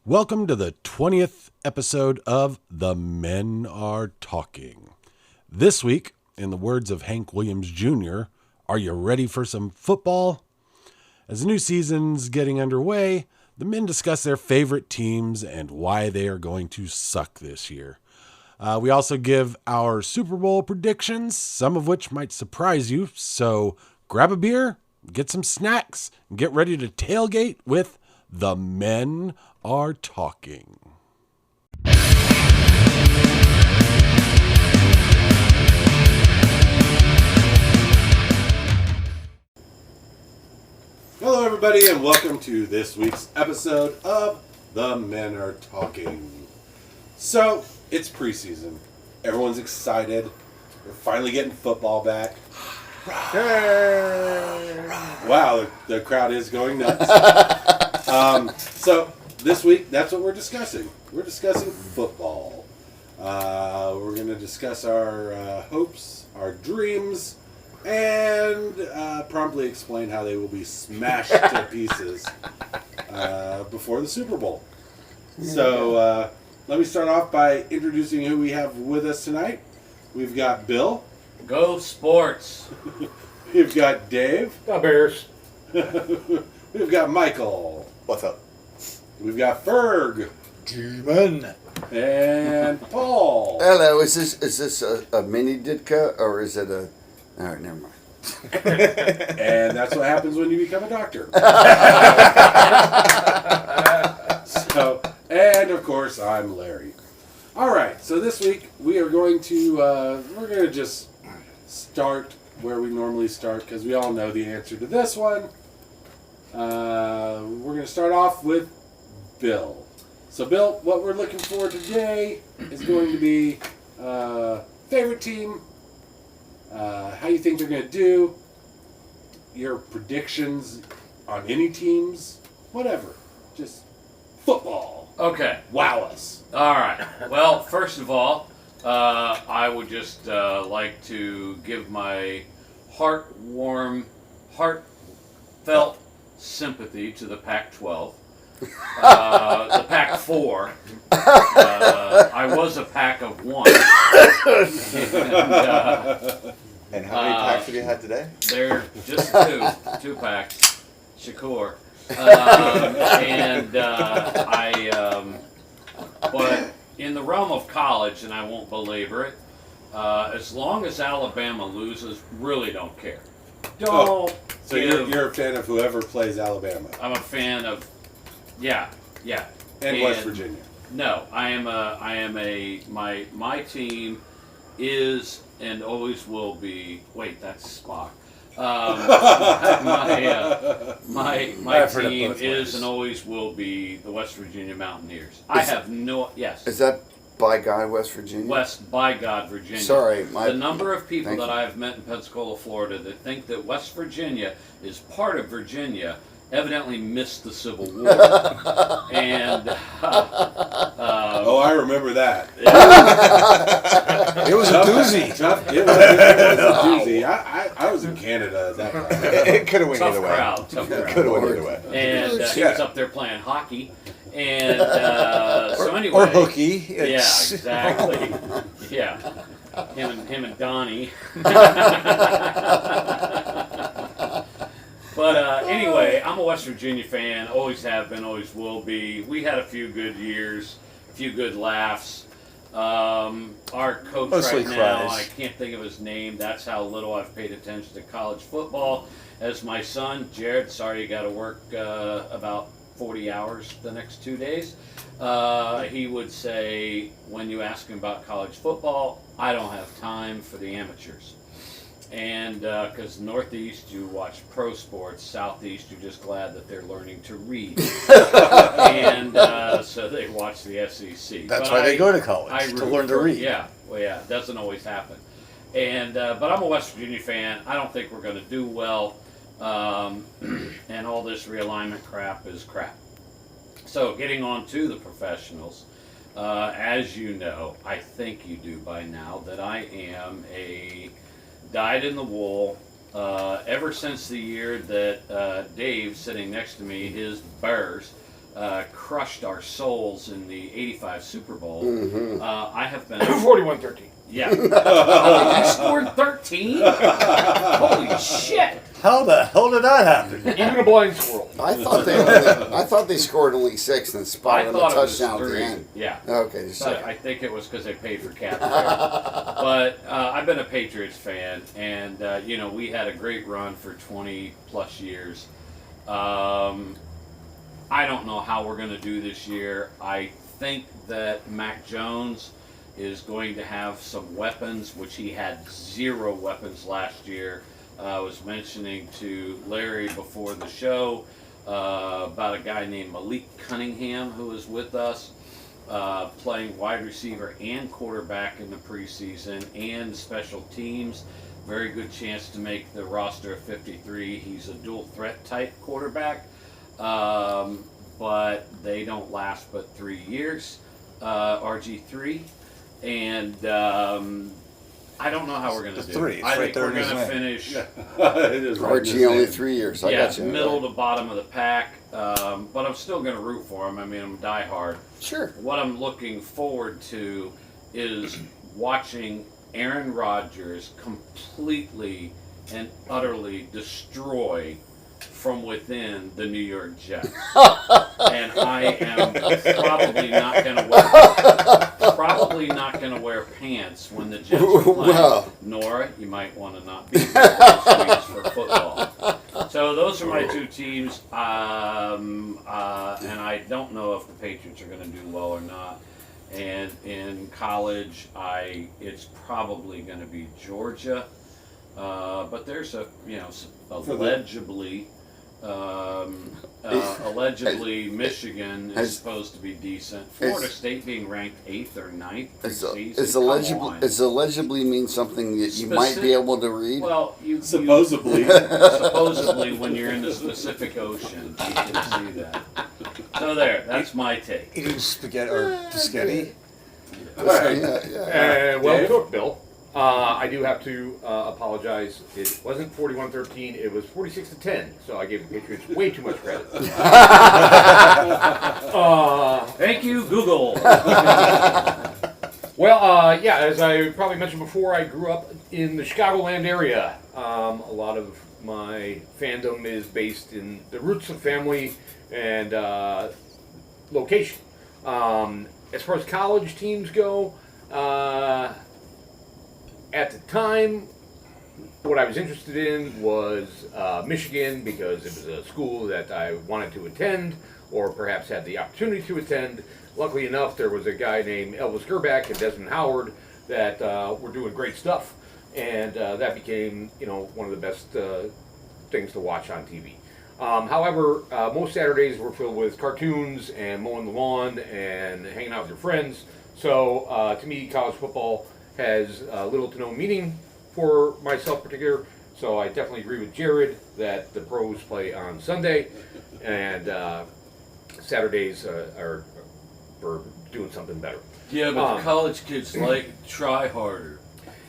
Welcome to the 20th episode of The Men Are Talking. This week, in the words of Hank Williams Jr., are you ready for some football? As the new season's getting underway, the men discuss their favorite teams and why they are going to suck this year. We also give our Super Bowl predictions, some of which might surprise you, so grab a beer, get some snacks, and get ready to tailgate with The Men Are Talking. Hello, everybody, and welcome to this week's episode of The Men Are Talking. So, it's preseason. Everyone's excited. We're finally getting football back. Wow, the crowd is going nuts. So, this week, that's what we're discussing. We're discussing football. We're going to discuss our hopes, our dreams, and promptly explain how they will be smashed to pieces before the Super Bowl. So, let me start off by introducing who we have with us tonight. We've got Bill. Go Sports. We've got Dave. The Bears. We've got Michael. What's up? We've got Ferg. G-Man. And Paul. Hello, is this a mini Ditka or is it a... Alright, never mind. And that's what happens when you become a doctor. So, and of course, I'm Larry. Alright, so this week we are going to, we're going to just start where we normally start because we all know the answer to this one. We're going to start off with Bill. So, Bill, what we're looking for today is going to be favorite team, how you think they're going to do, your predictions on any teams, whatever. Just football. Okay. Wow us. All right. Well, first of all, I would just like to give my heartfelt sympathy to the Pac-12. The Pac-4. I was a pack of one. And how many packs have you had today? They're just two packs. Shakur. But in the realm of college, and I won't belabor it, as long as Alabama loses, really don't care. Don't. So you're a fan of whoever plays Alabama. I'm a fan of, yeah. And West Virginia. No, my team is and always will be. Wait, that's Spock. My team is and always will be the West Virginia Mountaineers. Yes. Is that by God, West Virginia? By God, Virginia. Sorry, the number of people that I have met in Pensacola, Florida, that think that West Virginia is part of Virginia evidently missed the Civil War. And I remember that. It was a doozy. It was a doozy. I was in Canada at that time. It could have went either way. Tough crowd. Could have went either way. And he was up there playing hockey. And so anyway. Or hooky. Yeah, exactly. Yeah. Him and Donnie. But anyway, I'm a West Virginia fan. Always have been, always will be. We had a few good years, a few good laughs. Our coach Mostly right now, cries. I can't think of his name. That's how little I've paid attention to college football. As my son, Jared, sorry you got to work about 40 hours the next 2 days. He would say, when you ask him about college football, I don't have time for the amateurs. And because Northeast, you watch pro sports. Southeast, you're just glad that they're learning to read. And so they watch the SEC. That's why they go to college, to learn to read. Yeah, well, yeah, it doesn't always happen. And but I'm a West Virginia fan. I don't think we're going to do well. And all this realignment crap is crap. So getting on to the professionals. As you know, I think you do by now, that I am a dyed-in-the-wool ever since the year that Dave, sitting next to me, his Bears crushed our souls in the '85 Super Bowl. I have been 41-13. Yeah. Oh, you scored 13? Holy shit! How the hell did that happen? Even a blind squirrel. I thought they scored only 6 and spotted a touchdown at the end. Yeah. Okay. But I think it was because they paid for cap. But I've been a Patriots fan, and we had a great run for 20 plus years. I don't know how we're going to do this year. I think that Mac Jones is going to have some weapons, which he had 0 weapons last year. I was mentioning to Larry before the show about a guy named Malik Cunningham who was with us, playing wide receiver and quarterback in the preseason and special teams. Very good chance to make the roster of 53. He's a dual threat type quarterback, but they don't last but 3 years, RG3. And I don't know how we're going to do it. I think we're going to finish. Yeah. It is RG only 3 years. I got you. Middle to bottom of the pack. But I'm still going to root for him. I mean, I'm diehard. Sure. What I'm looking forward to is watching Aaron Rodgers completely and utterly destroy from within the New York Jets. And I am probably not going to wear pants when the Jets are playing. Well. Nora, you might want to not be for football. So those are my 2 teams, and I don't know if the Patriots are going to do well or not. And in college, it's probably going to be Georgia, but there's allegedly Michigan is supposed to be decent. Florida State being ranked 8th or 9th. Does allegedly mean something that you might be able to read? Well, supposedly. Supposedly, when you're in the Pacific Ocean, you can see that. So that's my take. Eating spaghetti or biscotti. All right. Well cooked, Bill. I do have to apologize. It wasn't 41-13. It was 46-10. So I gave the Patriots way too much credit. Thank you, Google. Well, as I probably mentioned before, I grew up in the Chicagoland area. A lot of my fandom is based in the roots of family and location. As far as college teams go, at the time, what I was interested in was Michigan because it was a school that I wanted to attend or perhaps had the opportunity to attend. Luckily enough, there was a guy named Elvis Gerbach and Desmond Howard that were doing great stuff, and that became one of the best things to watch on TV. However, most Saturdays were filled with cartoons and mowing the lawn and hanging out with your friends. So to me, college football has little to no meaning for myself particular. So I definitely agree with Jared that the pros play on Sunday and Saturdays are for doing something better. Yeah, but the college kids try harder.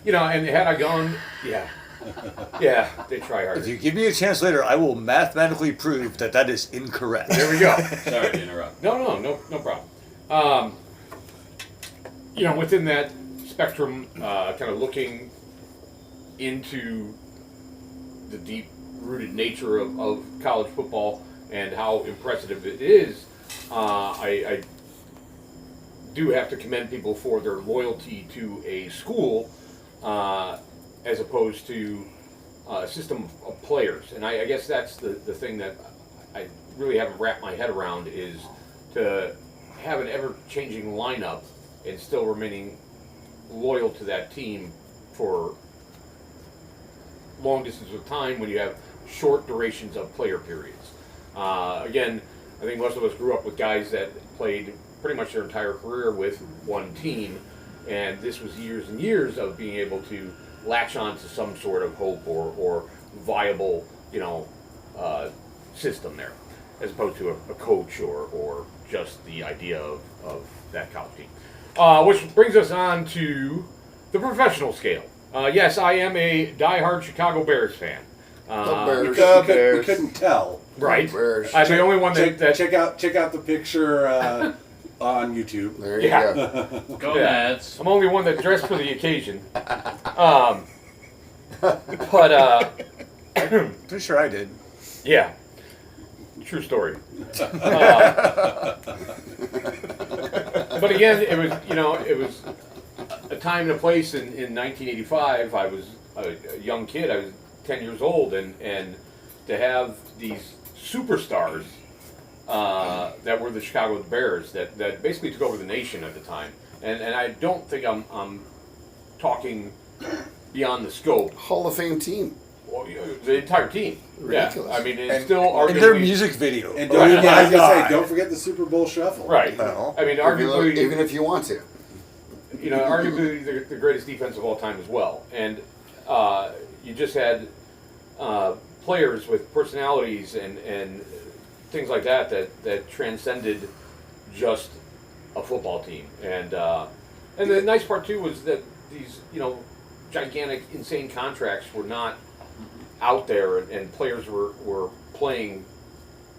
And had I gone, yeah, they try harder. If you give me a chance later, I will mathematically prove that is incorrect. There we go. Sorry to interrupt. No problem. Within that spectrum, kind of looking into the deep-rooted nature of college football and how impressive it is, I do have to commend people for their loyalty to a school as opposed to a system of players. And I guess that's the thing that I really haven't wrapped my head around, is to have an ever-changing lineup and still remaining loyal to that team for long distance of time when you have short durations of player periods. Again, I think most of us grew up with guys that played pretty much their entire career with one team, and this was years and years of being able to latch on to some sort of hope or viable, system there, as opposed to a coach or just the idea of that college team. Which brings us on to the professional scale. Yes, I am a diehard Chicago Bears fan. We couldn't tell. Right. Bears. I'm the only one check out the picture on YouTube. There you Yeah. go. Go Yeah. Nats. I'm only one that dressed for the occasion. But Pretty sure I did. yeah, true story. But again, it was a time and a place in 1985. I was a young kid. I was 10 years old, and to have these superstars that were the Chicago Bears that basically took over the nation at the time. And I don't think I'm talking beyond the scope. Hall of Fame team. Well, the entire team. Ridiculous. Yeah, I mean, it's And, still arguably and their music video. And Oh don't, my I was gonna say, God. don't forget the Super Bowl shuffle. right. No. I mean, arguably, Even if you want to. arguably the greatest defense of all time as well. And you just had players with personalities and things like that transcended just a football team. And the nice part too was that these gigantic, insane contracts were not out there, and players were playing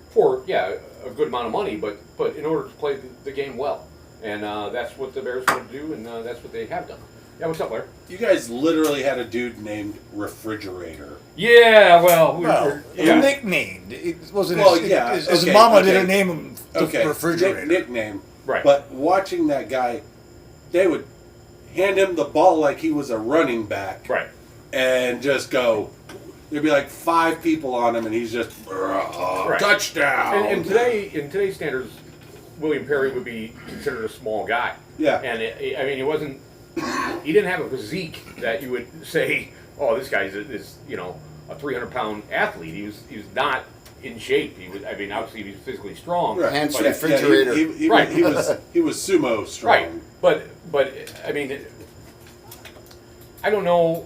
for a good amount of money, but in order to play the game well. And that's what the Bears want to do, and that's what they have done. Yeah, what's up, Blair? You guys literally had a dude named Refrigerator. Yeah, well, Well, yeah. nicknamed. It wasn't Well, his, yeah, his okay, mama okay. didn't name him the Okay, refrigerator. nickname. Right. But watching that guy, they would hand him the ball like he was a running back. Right. And just go. There'd be like 5 people on him, and he's just touchdown. And today, in today's standards, William Perry would be considered a small guy. Yeah. And I mean, he wasn't. He didn't have a physique that you would say, "Oh, this guy's is a 300-pound athlete." He was not in shape. He was. I mean, obviously he was physically strong. Right. Hence But- refrigerator. He Right. he was sumo strong. Right. But I mean, I don't know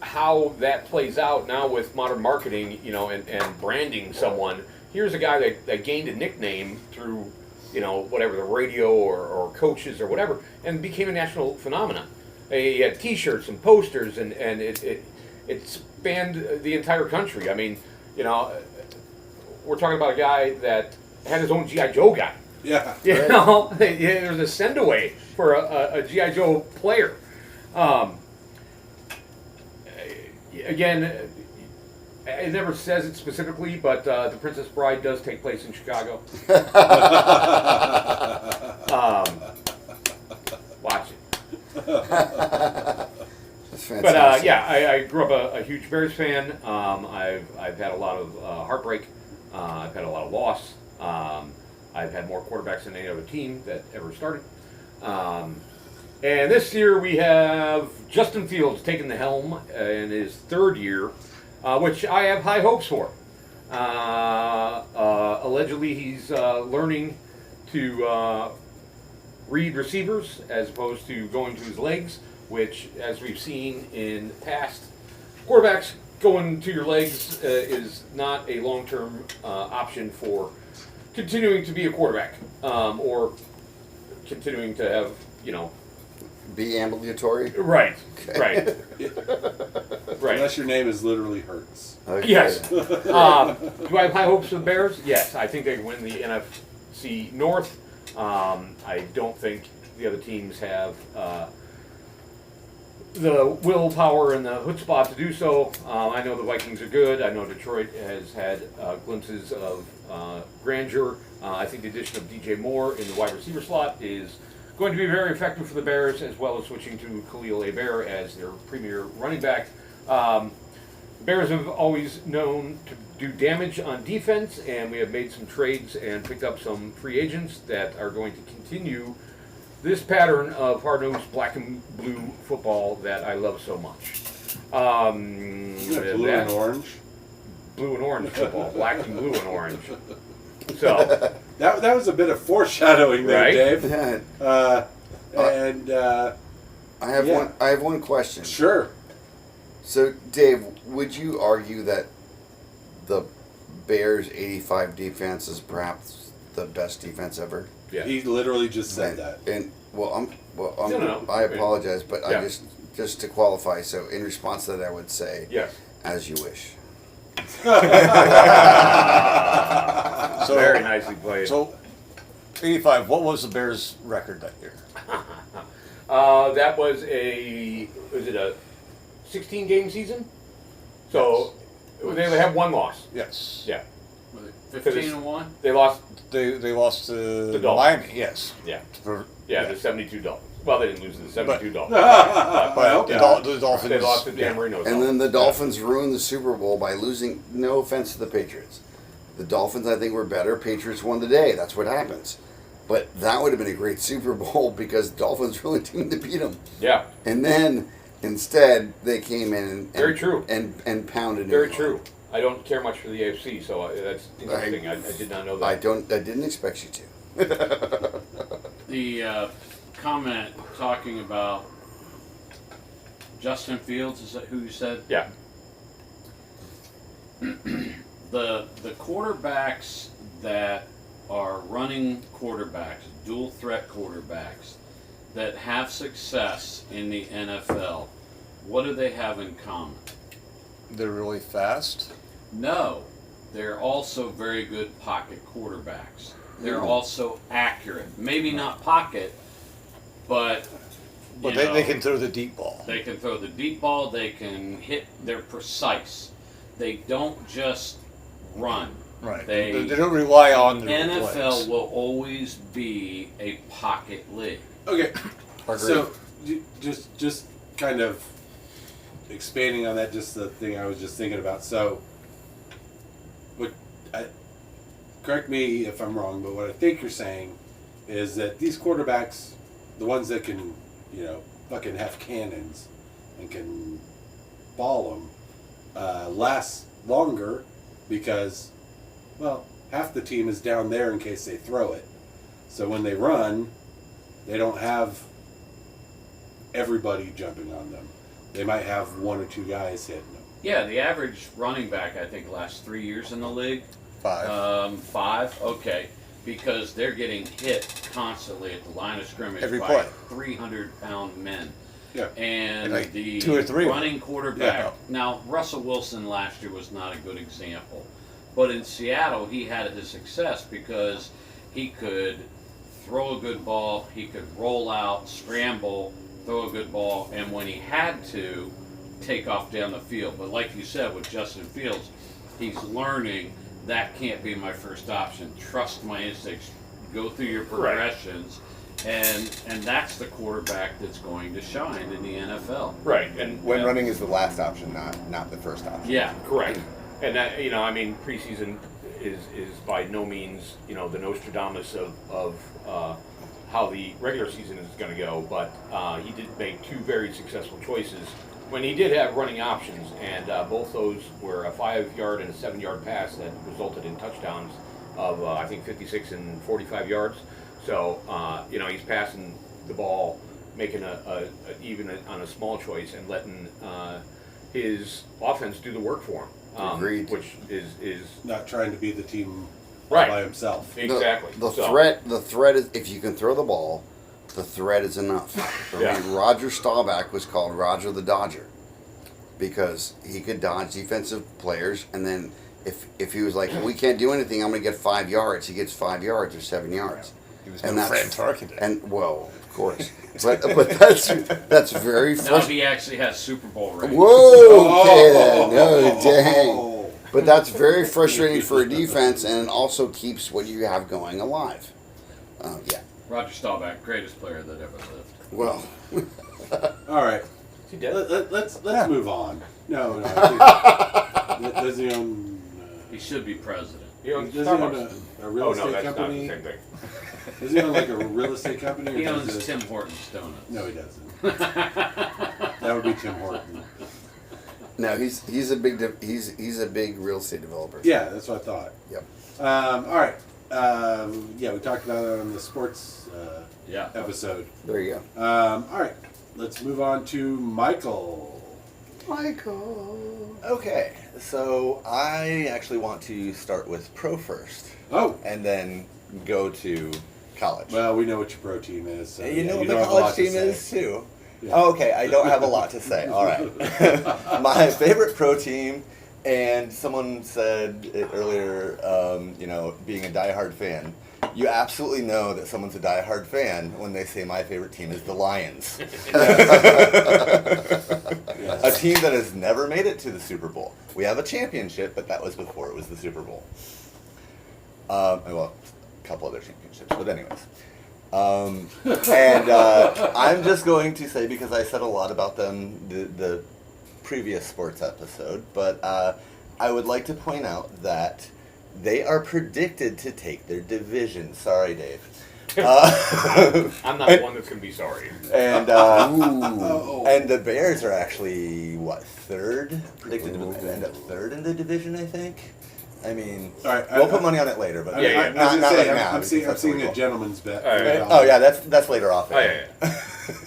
how that plays out now with modern marketing, and branding someone. Here's a guy that gained a nickname through, whatever, the radio or coaches or whatever, and became a national phenomenon. He had T-shirts and posters, and it spanned the entire country. I mean, we're talking about a guy that had his own G.I. Joe guy. Yeah. There's a send away for a G.I. Joe player. Again, it never says it specifically, but The Princess Bride does take place in Chicago. Watch it. That's But fantastic. I grew up a huge Bears fan. I've had a lot of heartbreak. I've had a lot of loss. I've had more quarterbacks than any other team that ever started. And this year we have Justin Fields taking the helm in his 3rd year, which I have high hopes for. Allegedly, he's learning to read receivers as opposed to going to his legs, which, as we've seen in past quarterbacks, going to your legs is not a long-term option for continuing to be a quarterback, or continuing to have, Be ambulatory. right. Right. Unless your name is literally Hurts. Okay. Yes. Do I have high hopes for the Bears? Yes. I think they can win the NFC North. I don't think the other teams have the willpower and the chutzpah to do so. I know the Vikings are good. I know Detroit has had glimpses of grandeur. I think the addition of DJ Moore in the wide receiver slot is going to be very effective for the Bears, as well as switching to Khalil Hebert as their premier running back. Bears have always known to do damage on defense, and we have made some trades and picked up some free agents that are going to continue this pattern of hard-nosed black and blue football that I love so much. Blue and orange. Blue and orange football, black and blue and orange. So That was a bit of foreshadowing there, Right? Dave. Yeah. I have Yeah. one. I have one question. Sure. So, Dave, would you argue that the Bears' '85 defense is perhaps the best defense ever? yeah. He literally just said that. And No. I apologize, but Yeah. I just to qualify. So, in response to that, I would say, Yes. as you wish. So, Very nicely played. So, 85. What was the Bears' record that year? That was a 16-game season? So they have one loss. Yes. Yeah. Was it 15-1? They lost. They lost to The Dolphins. Miami. Yes. Yeah. For- Yeah, the 72 Dolphins. Well, they didn't lose to the 72 Dolphins. But the Dolphins. They lost to Dan Marino's. And then the Dolphins ruined the Super Bowl by losing. No offense to the Patriots. The Dolphins, I think, were better. Patriots won the day. That's what happens. But that would have been a great Super Bowl because the Dolphins really didn't beat them. Yeah. And then instead they came in and Very true. and pounded. Very New true. England. I don't care much for the AFC, so that's interesting. I did not know that. I didn't expect you to. The comment talking about Justin Fields, is that who you said? Yeah. The quarterbacks that are running quarterbacks, dual threat quarterbacks, that have success in the NFL, what do they have in common? They're really fast. No, they're also very good pocket quarterbacks. They're also accurate. Maybe not pocket, but But you know, they can throw the deep ball. They can throw the deep ball. They can hit. They're precise. They don't just run. Right. They don't rely on the NFL plays. will always be a pocket league. Okay, Agreed. so just kind of expanding on that, just the thing I was just thinking about. So, correct me if I'm wrong, but what I think you're saying is that these quarterbacks, the ones that can, fucking have cannons and can ball them, last longer because, well, half the team is down there in case they throw it. So when they run, they don't have everybody jumping on them. They might have one or two guys hitting them. Yeah, the average running back I think lasts 3 years in the league. 5. 5, okay, because they're getting hit constantly at the line of scrimmage Every by play. 300-pound men. Yeah. And Like the 2 or 3 running quarterback. Yeah. Now, Russell Wilson last year was not a good example, but in Seattle he had his success because he could throw a good ball, he could roll out, scramble, throw a good ball, and when he had to, take off down the field. But like you said with Justin Fields, he's learning that can't be my first option. Trust my instincts. Go through your progressions. And that's the quarterback that's going to shine in the NFL. Right. And When running is the last option, not the first option. Yeah. correct. And that, preseason is by no means, the Nostradamus of how the regular season is going to go, but he did make 2 very successful choices when he did have running options, and both those were a 5-yard and a 7-yard pass that resulted in touchdowns of, I think, 56 and 45 yards. So, he's passing the ball, making even on a small choice and letting his offense do the work for him. Agreed. Which is Not trying to be the team Right. by himself. exactly. The So- threat is, if you can throw the ball, the threat is enough. Yeah. Roger Staubach was called Roger the Dodger because he could dodge defensive players, and then if he was like, we can't do anything, I'm going to get 5 yards, he gets 5 yards or 7 yards. He was And no that's- Fran Tarkenton. And well, of course, but that's very Now frustrating. he actually has Super Bowl rings. Whoa, Ken! No, dang. But that's very frustrating for a defense, and it also keeps what you have going alive. Yeah. Roger Staubach, greatest player that ever lived. Well, All right, Is he dead? let's move on. No, I think, does he own? He should be president. He owns Does he own Starbucks. a real Oh, estate no, that's company? not the same thing. Does he own like a real estate company? Or He does owns it- Tim Hortons Donuts. No, he doesn't. That would be Tim Horton. no, he's a big real estate developer. Yeah, that's what I thought. Yep. All right. Yeah, we talked about it on the sports Yeah. episode. There you go. All right, let's move on to Michael. Okay, so I actually want to start with pro first, Oh, and then go to college. well, we know what your pro team is. So You know what don't the have a lot college to team say. is too. Yeah. Oh, okay, I don't have a lot to say. All right. My favorite pro team And someone said it earlier, being a diehard fan. You absolutely know that someone's a diehard fan when they say my favorite team is the Lions. A team that has never made it to the Super Bowl. We have a championship, but that was before it was the Super Bowl. Well, a couple other championships, but anyways. I'm just going to say, because I said a lot about them the previous sports episode, but I would like to point out that they are predicted to take their division. Sorry, Dave. I'm not the one that's going to be sorry. And and the Bears are actually, third? Predicted to end up third in the division, I think. I mean, we'll put money on it later, but I was not gonna say, right now. I'm seeing because a that's gentleman's bet. Oh yeah, that's later off. Oh, yeah.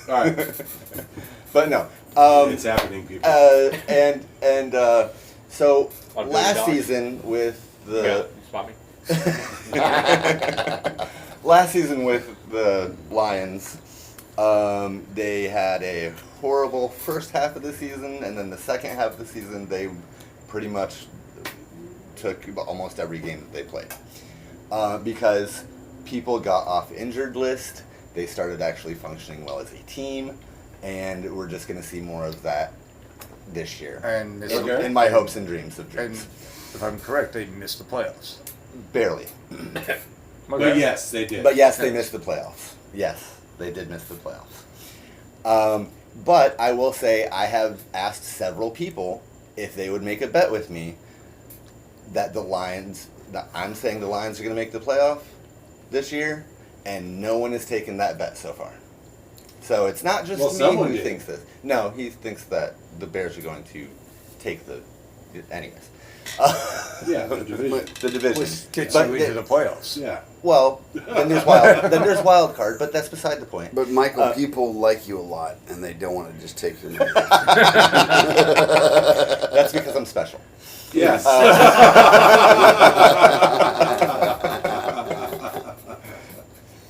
All right. But no. It's happening, people. So On last $1 billion. season with Yeah, the spot me. last season with the Lions, they had a horrible first half of the season, and then the second half of the season they pretty much took almost every game that they played because people got off injured list. They started actually functioning well as a team, and we're just going to see more of that this year. And In my hopes and dreams of dreams. if I'm correct, they missed the playoffs. Barely. But yes, they did. But yes, they missed the playoffs. Yes, they did miss the playoffs. But I will say I have asked several people if they would make a bet with me that I'm saying the Lions are going to make the playoff this year, and no one has taken that bet so far. So it's not just me someone who did. thinks this. No, he thinks that the Bears are going to take the... Anyways. Yeah, the division. The division. Which gets But you into the playoffs. Yeah. Well, then there's wild card, but that's beside the point. But Michael, people like you a lot, and they don't want to just take your money. That's because I'm special. Yes.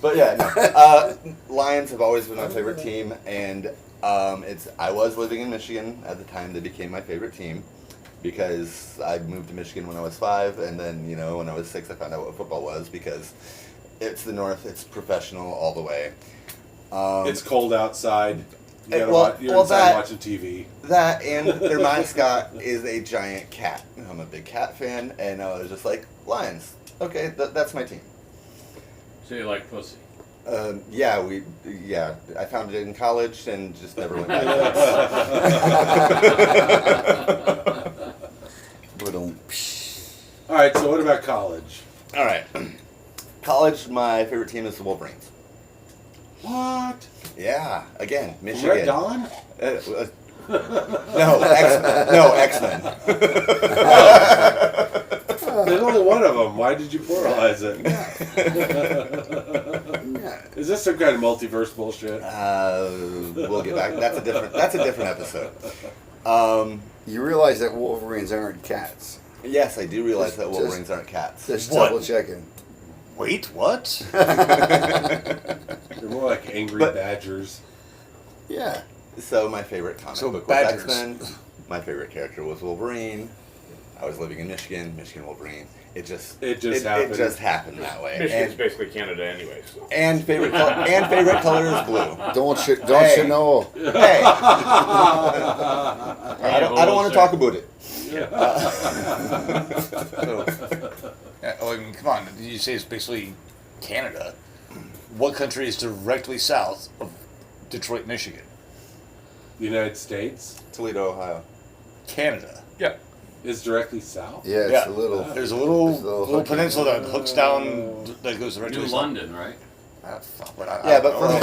But yeah, no. Lions have always been my favorite team, and I was living in Michigan at the time they became my favorite team, because I moved to Michigan when I was 5, and then when I was 6 I found out what football was, because it's the North, it's professional all the way. It's cold outside. You're well, inside watching TV. That and their mascot is a giant cat. I'm a big cat fan, and I was just like, Lions. Okay, that's my team. So you like pussy? Yeah, I found it in college and just never went back. All right, so what about college? All right. College, my favorite team is the Wolverines. What? Yeah, again, Michigan. Red Dawn? No, X-Men. There's only one of them. Why did you pluralize it? Is this some kind of multiverse bullshit? We'll get back. That's a different episode. You realize that Wolverines aren't cats. Yes, I do realize that Wolverines aren't cats. Just What? double checking. Wait, what? They're more like angry badgers. Yeah. So my favorite comic So book badgers. was X-Men. My favorite character was Wolverine. I was living in Michigan Wolverine. It just happened. It just happened that way. Michigan's basically Canada anyway. So. And favorite color is blue. Don't you know? Hey, I don't want to talk about it. I mean, come on. You say it's basically Canada. What country is directly south of Detroit, Michigan? The United States Toledo, Ohio. Canada. Yeah. is directly south. Yeah, it's Yeah. a little. There's a little hooky. peninsula that hooks down, that goes directly New south. London, right? Ah, fuck, but I Yeah, don't but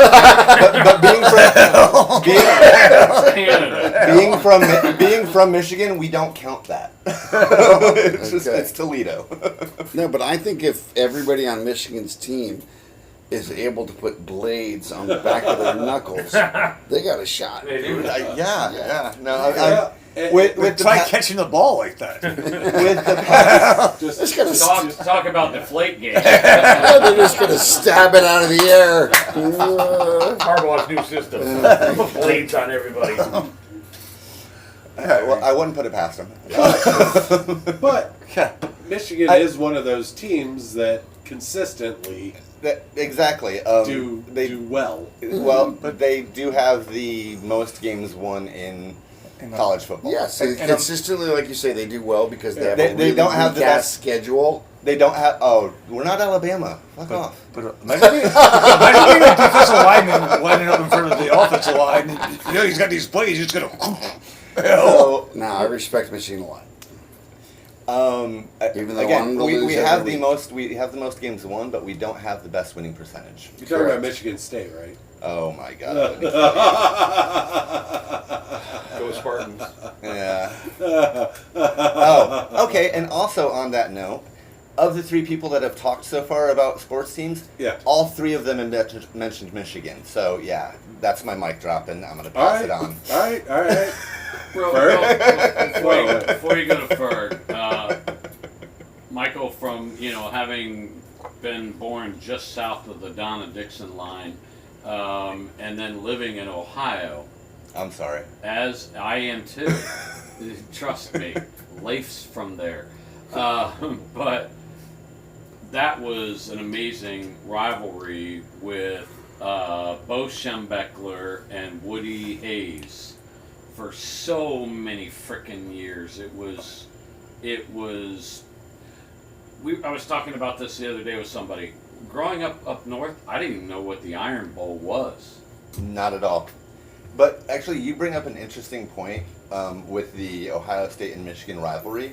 know. being from Michigan, we don't count that. It's Toledo. No, but I think if everybody on Michigan's team is able to put blades on the back of their knuckles, they got a shot. Yeah. No, Try catching the ball like that. Just gonna Talk about deflate game. they're just gonna stab it out of the air. Harbaugh's new system. Blades on everybody. Yeah, well, I wouldn't put it past them. But Yeah. Michigan is one of those teams that consistently Exactly. do well. Well, but they do have the most games won in college football. Yes, And- and consistently, like you say, they do well because they have They- a they really don't have the weak-ass best- schedule. They don't have. Oh, we're not Alabama. Fuck off. But imagine being a defensive lineman lining up in front of the offensive line. And, he's got these plays. He's just gonna. So, Now, I respect Michigan a lot. Even though again, one we lose have every the week. most. We have the most games won, but we don't have the best winning percentage. You're talking about Correct. Michigan State, right? Oh my god. Go Spartans. Yeah. Oh, okay. And also on that note, of the 3 people that have talked so far about sports teams, Yeah. all 3 of them have mentioned Michigan. So yeah, that's my mic drop, and I'm gonna All pass right. it on. All right. All right. Bro, Ferg? before you go to Ferg, Michael, from having been born just south of the Donna-Dixon line, and then living in Ohio, I'm sorry. as I am too. Trust me, Leif's from there. But that was an amazing rivalry with Bo Schembechler and Woody Hayes for so many frickin' years. It was. I was talking about this the other day with somebody. Growing up north, I didn't even know what the Iron Bowl was. Not at all. But actually, you bring up an interesting point with the Ohio State and Michigan rivalry.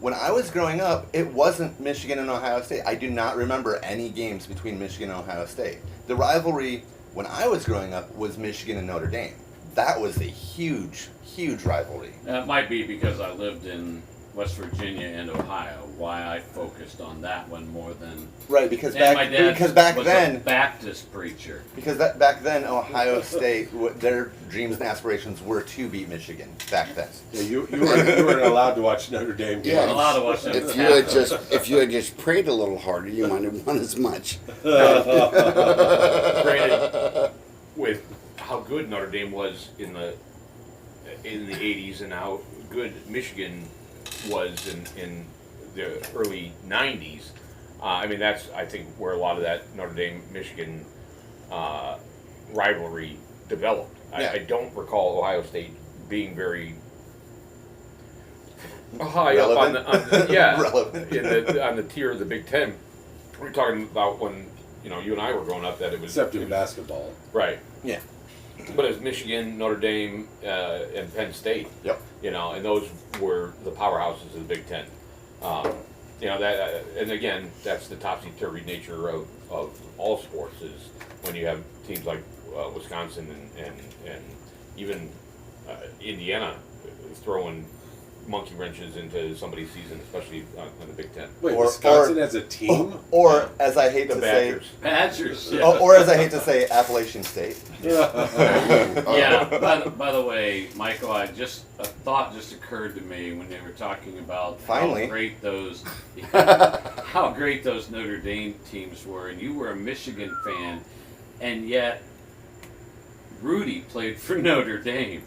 When I was growing up, it wasn't Michigan and Ohio State. I do not remember any games between Michigan and Ohio State. The rivalry when I was growing up was Michigan and Notre Dame. That was a huge, huge rivalry. It might be because I lived in West Virginia and Ohio, why I focused on that one more than. Right, because And my back dad because back was then a Baptist preacher. because back then Ohio State their dreams and aspirations were to beat Michigan back then. Yeah, you weren't allowed to watch Notre Dame games. Yeah. I'm allowed to watch them. If you had just prayed a little harder, you might have won as much. Granted, with how good Notre Dame was in the 80s and how good Michigan was in the early 90s, I mean that's I think where a lot of that Notre Dame Michigan rivalry developed. Yeah. I don't recall Ohio State being very high Relevant? up on the yeah Relevant. on the tier of the Big Ten. We're talking about when you and I were growing up that it was Except in basketball. right. Yeah. But it's Michigan, Notre Dame, and Penn State. Yep. And those were the powerhouses of the Big Ten. That, and again, that's the topsy-turvy nature of all sports is when you have teams like Wisconsin and even Indiana throwing monkey wrenches into somebody's season, especially on the Big Ten. Wait, Or- Wisconsin as a team? Or as I hate The to Badgers. Badgers. say, Yeah. or as I hate to say, Appalachian State. Yeah. By the way, Michael, a thought just occurred to me when they were talking about Finally. how great those Notre Dame teams were, and you were a Michigan fan, and yet Rudy played for Notre Dame.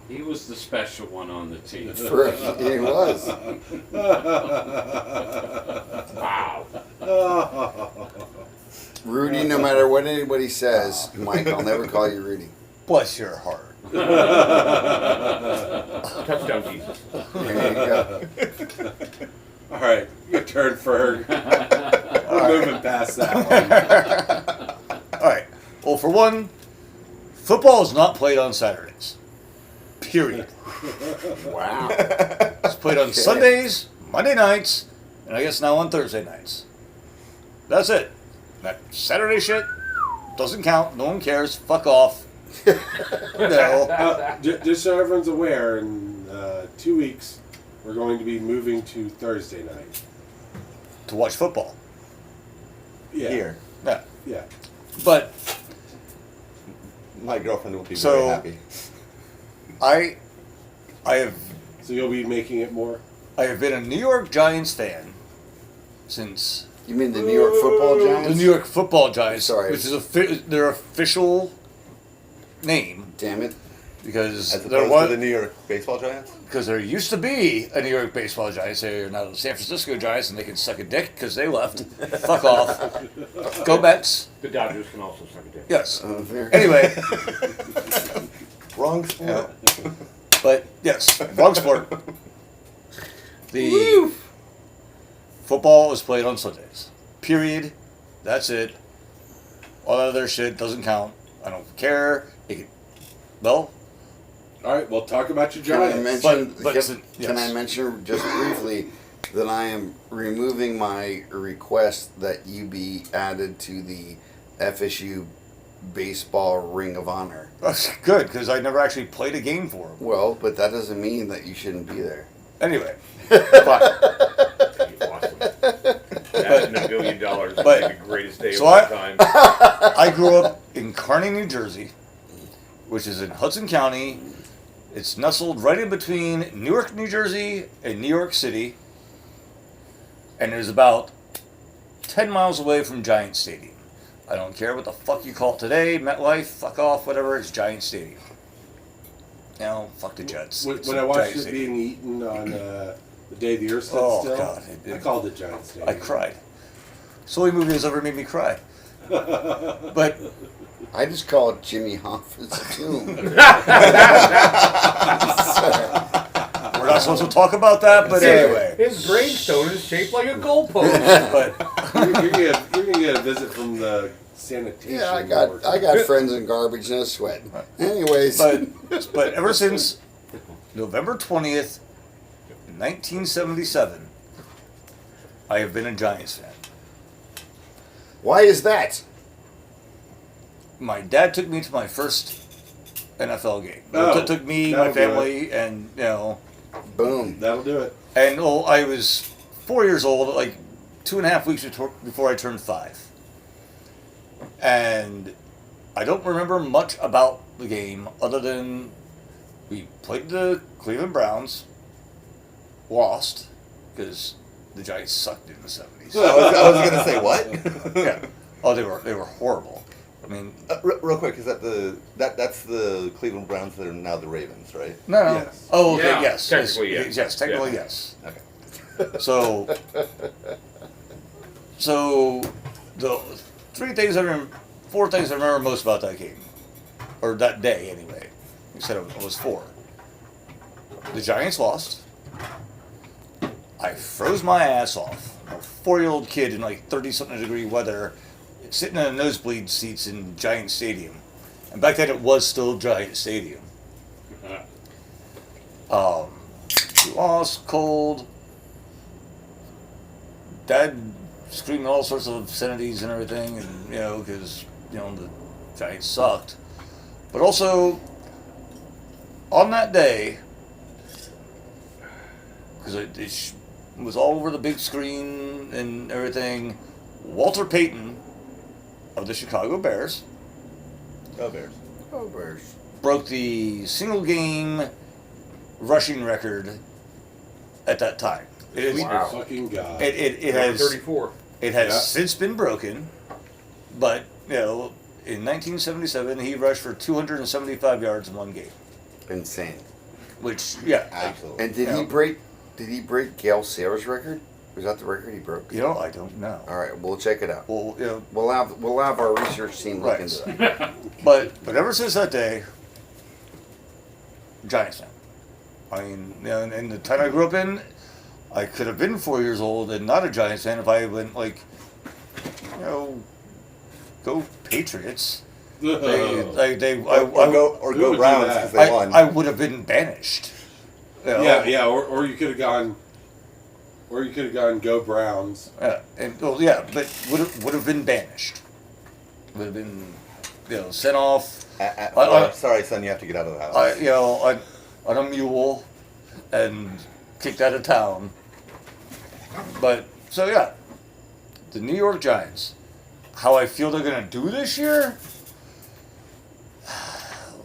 He was the special one on the team. He was. Wow. Rudy, no matter what anybody says, Mike, I'll never call you Rudy. Bless your heart. Touchdown Jesus. There you go. All right, your turn, Ferg. We're moving past that one. All right. Well, for one, football is not played on Saturdays. Period. Wow. It's played on Sundays, Monday nights, and I guess now on Thursday nights. That's it. That Saturday shit doesn't count. No one cares. Fuck off. No. Just so everyone's aware, in 2 weeks, we're going to be moving to Thursday night. To watch football. Yeah. Here. Yeah. Yeah. But My girlfriend will be So- very happy. I have So you'll be making it more? been a New York Giants fan since You mean the New York Football Giants? the New York Football Giants, Sorry. which is their official name. Damn it. Because As there opposed to was the New York baseball Giants? because there used to be a New York baseball Giants. They're now the San Francisco Giants, and they can suck a dick because they left. Fuck off. Go Mets. The Dodgers can also suck a dick. Yes. There. Anyway, Wrong sport. but yes, wrong sport. The football is played on Sundays. Period. That's it. All that other shit doesn't count. I don't care. Well, All right, well, talk about your Can I Giants. mention? But- can yes. I mention just briefly that I am removing my request that you be added to the FSU baseball Ring of Honor? that's good because I never actually played a game for them. Well, but that doesn't mean that you shouldn't be there. Anyway, fine. Awesome. That and $1 billion would But- be the greatest day so of all I- time. I grew up in Kearney, New Jersey, which is in Hudson County. It's nestled right in between Newark, New Jersey, and New York City, and it is about 10 miles away from Giant Stadium. I don't care what the fuck you call it today, MetLife, fuck off, whatever, it's Giant Stadium. Now, fuck the Jets. When, It's when I Giant watched it Stadium. being eaten on the day the earth stood Oh, still, God, I called it Giants Stadium. I cried. It's the only movie that's ever made me cry. But I just call it Jimmy Hoffa's tomb. we're not supposed to talk about that, but anyway. His gravestone is shaped like a goalpost. But you're gonna get a visit from the sanitation. Yeah, board. I got friends in garbage, no sweat. Anyways, but ever since November 20th, 1977, I have been a Giants fan. why is that? My dad took me to my first NFL game. Oh, It took me, that'll my do family, and Boom. That'll do it. and I was 4 years old, like 2.5 weeks before I turned 5. And I don't remember much about the game other than we played the Cleveland Browns, lost because the Giants sucked in the 70s. I was gonna say what? Yeah. Oh, they were horrible. I mean, Real quick, is that that's the Cleveland Browns that are now the Ravens, right? no. Yes. Oh, okay, Yeah, yes. technically, yes. yes. Yes, technically, Yeah. yes. Okay. So the 4 things I remember most about that game, or that day anyway. Instead of it was 4. The Giants lost. I froze my ass off. A 4-year-old kid in like 30-something degree weather, sitting in the nosebleed seats in Giant Stadium, and back then it was still Giant Stadium. We lost, cold. Dad screaming all sorts of obscenities and everything, and because the Giants sucked. But also, on that day, because it was all over the big screen and everything, Walter Payton of the Chicago Bears Oh, Bears. Oh, Bears. broke the single game rushing record at that time. It is Wow. Fucking God. it Number has 34. it has Yeah. since been broken, but in 1977 he rushed for 275 yards in one game, Insane. which Absolutely. And did Yeah. he break? Did he break Gail Sayers' record? Was that the record he broke? I don't know. All right, we'll check it out. Well, We'll have our research team look Right. into that. but ever since that day, Giants fan. I mean, in the time I grew up in, I could have been 4 years old and not a Giants fan if I went go Patriots. Or Who go would Browns do that? because they won. I would have been banished. Yeah, or you could have gone. Or you could have gone Go Browns. But would have been banished. Would have been, sent off. Sorry, son, you have to get out of the house. On a mule, and kicked out of town. But the New York Giants. How I feel they're gonna do this year?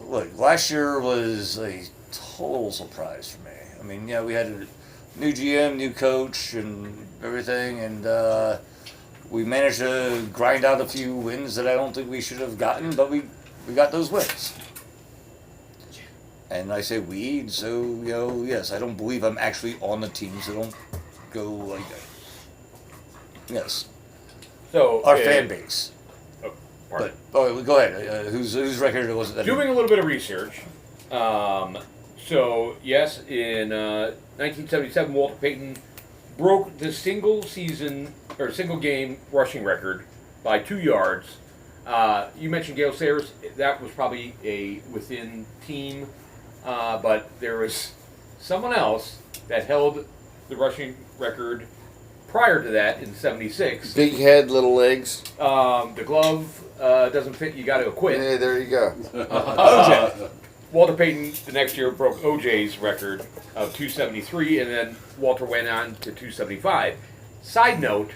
Look, last year was a total surprise for me. I mean, we had a new GM, new coach, and everything, and we managed to grind out a few wins that I don't think we should have gotten, but we got those wins. And I say we, so, yes, I don't believe I'm actually on the team, so don't go like that. Yes, So our fan base. pardon. But, go ahead. Whose record was it? That Doing a little bit of research. So yes, in 1977, Walter Payton broke the single game rushing record by 2 yards. You mentioned Gale Sayers. That was probably a within team, but there was someone else that held the rushing record prior to that in '76. Big head, little legs. The glove doesn't fit. You got to quit. Hey, there you go. OJ. Walter Payton the next year broke OJ's record of 273, and then Walter went on to 275. Side note,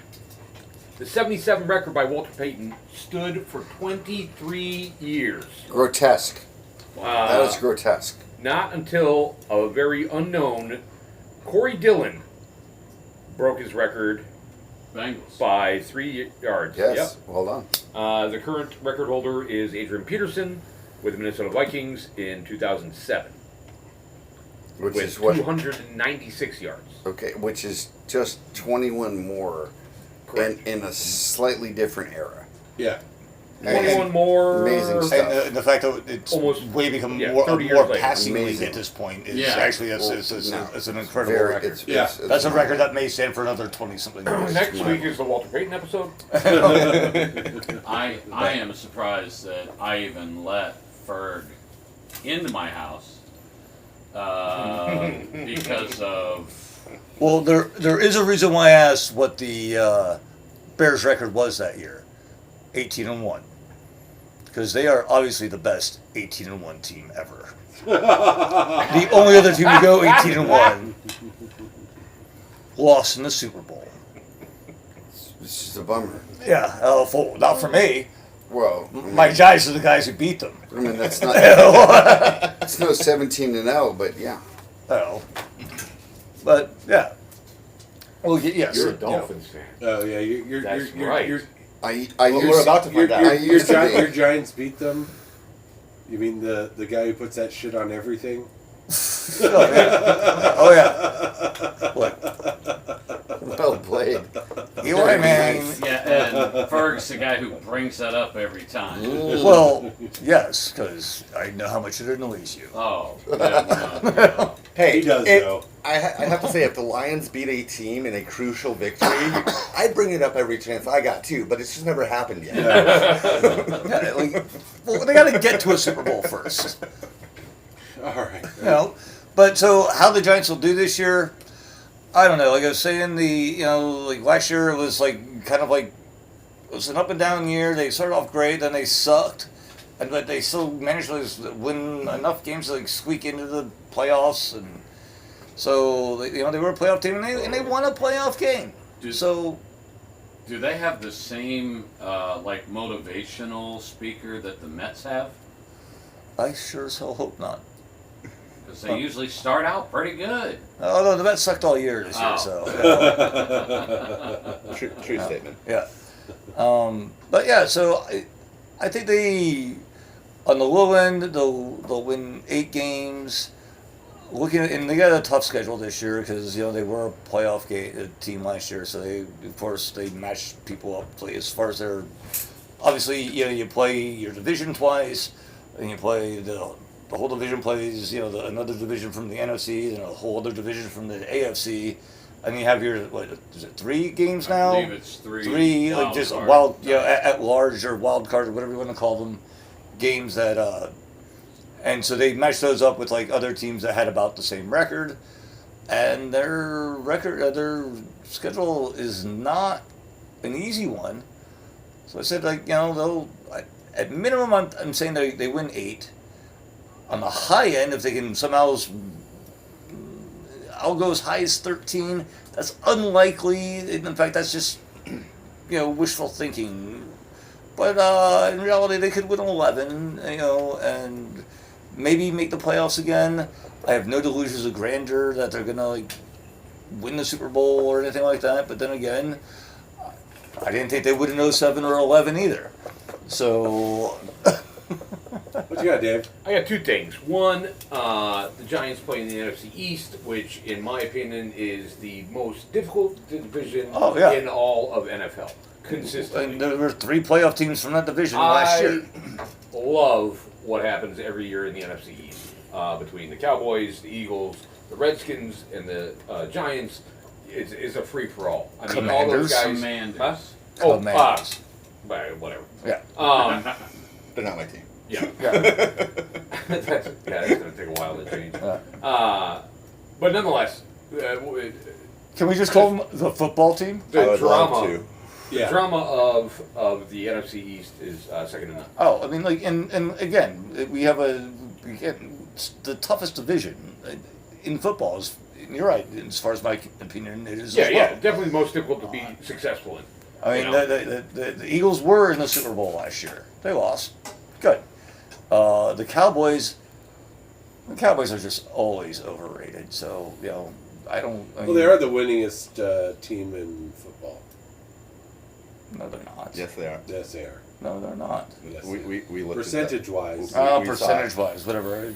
the 77 record by Walter Payton stood for 23 years. Grotesque. That was grotesque. Not until a very unknown Corey Dillon broke his record Bengals. by 3 yards. Yes. Well done. The current record holder is Adrian Peterson with the Minnesota Vikings in 2007 Which with is what? 296 yards. Okay, which is just 21 more in a slightly different era. Yeah. 21 more. Amazing stuff. And the fact that it's Almost, way become 30 more years later. passing league Amazing. at this point is Yeah. actually Well, it's no. an incredible Very- record. it's- That's a record that may stand for another 20-something years. Next week is the Walter Payton episode. I am surprised that I even let Ferg into my house because of Well, there is a reason why I asked what the Bears record was that year, 18-1, because they are obviously the best 18-1 team ever. The only other team to go 18-1 lost in the Super Bowl. It's just a bummer. Yeah, not for me. Well, My guys are the guys who beat them. I mean, that's not. It's no 17-0, but yeah. Oh, but yeah. Well, yes. You're a Dolphins fan. Oh yeah, you're That's you're, right. You're, I Well, used, we're about to find out. I used to be. your Giants beat them. You mean the guy who puts that shit on everything? Oh yeah. Look, Well played. Eli Manning. yeah, and Ferg's the guy who brings that up every time. Well, yes, because I know how much it annoys you. Oh, yeah, Hey, He does, if- though. I have to say, if the Lions beat a team in a crucial victory, I'd bring it up every chance I got too, but it's just never happened yet. Yeah, well, they got to get to a Super Bowl first. All right. But so how the Giants will do this year, I don't know. Like I was saying, like last year it was kind of like it was an up and down year. They started off great, then they sucked, but they still managed to win enough games to squeak into the playoffs, and so they were a playoff team, and they won a playoff game. So Do they have the same motivational speaker that the Mets have? I sure as hell hope not. Because they usually start out pretty good. Although the Mets sucked all year this year, Oh. so. True statement. Yeah. But yeah, so I think on the low end, they'll win 8 games. And they got a tough schedule this year because they were a playoff team last year, so they matched people up as far as their. Obviously, you play your division twice, and you play the whole division plays another division from the NFC and a whole other division from the AFC. And you have your, is it 3 games now? I believe it's 3. 3, wild just card. at large or wild card or whatever you want to call them, games that, and so they matched those up with other teams that had about the same record, and their schedule is not an easy one. So I said they'll, at minimum I'm saying they win 8. On the high end, if they can somehow, I'll go as high as 13. That's unlikely. In fact, that's just wishful thinking. But in reality, they could win 11. And maybe make the playoffs again. I have no delusions of grandeur that they're gonna win the Super Bowl or anything like that. But then again, I didn't think they would in 07 or 11 either. So. What's What you got, Dave? I got two things. One, the Giants play in the NFC East, which, in my opinion, is the most difficult division in all of NFL. Consistently. And there were 3 playoff teams from that division last year. I love what happens every year in the NFC East between the Cowboys, the Eagles, the Redskins, and the Giants. It's a free for all. I mean, all those guys. Commanders. Huh? Commanders. Whatever. Yeah. They're not my team. Yeah. that's going to take a while to change. But nonetheless, Can we just call them the football team? I would love to. The drama of the NFC East is second to none. Oh, I mean, like, and again, we have the toughest division in football is. You're right. As far as my opinion, it is. Yeah, as well. yeah, definitely the most difficult to be successful in. I mean, the Eagles were in the Super Bowl last year. They lost. Good. The Cowboys are just always overrated. So, I don't. Well, they are the winningest team in football. No, they're not. Yes, they are. Yes, they are. No, they're not. Yes, We looked percentage-wise. Percentage-wise, whatever.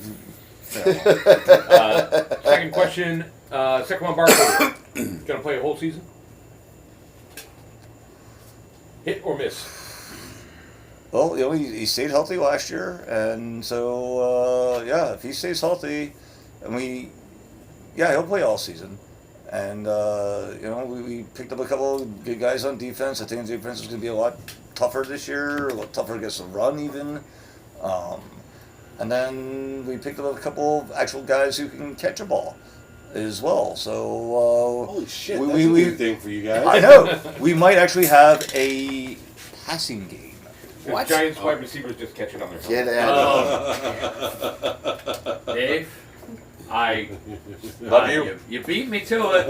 Second question. Second one, Barkley. Gonna play a whole season? Hit or miss? Well, he stayed healthy last year, and so if he stays healthy, and he'll play all season. And we picked up a couple of good guys on defense. I think the defense is going to be a lot tougher this year, a lot tougher against the run even. And then we picked up a couple of actual guys who can catch a ball as well. So holy shit, that's a new thing for you guys. I know. We might actually have a passing game. What? Giants wide receivers just catch it on their phone. Get out. Dave, Love you. You beat me to it.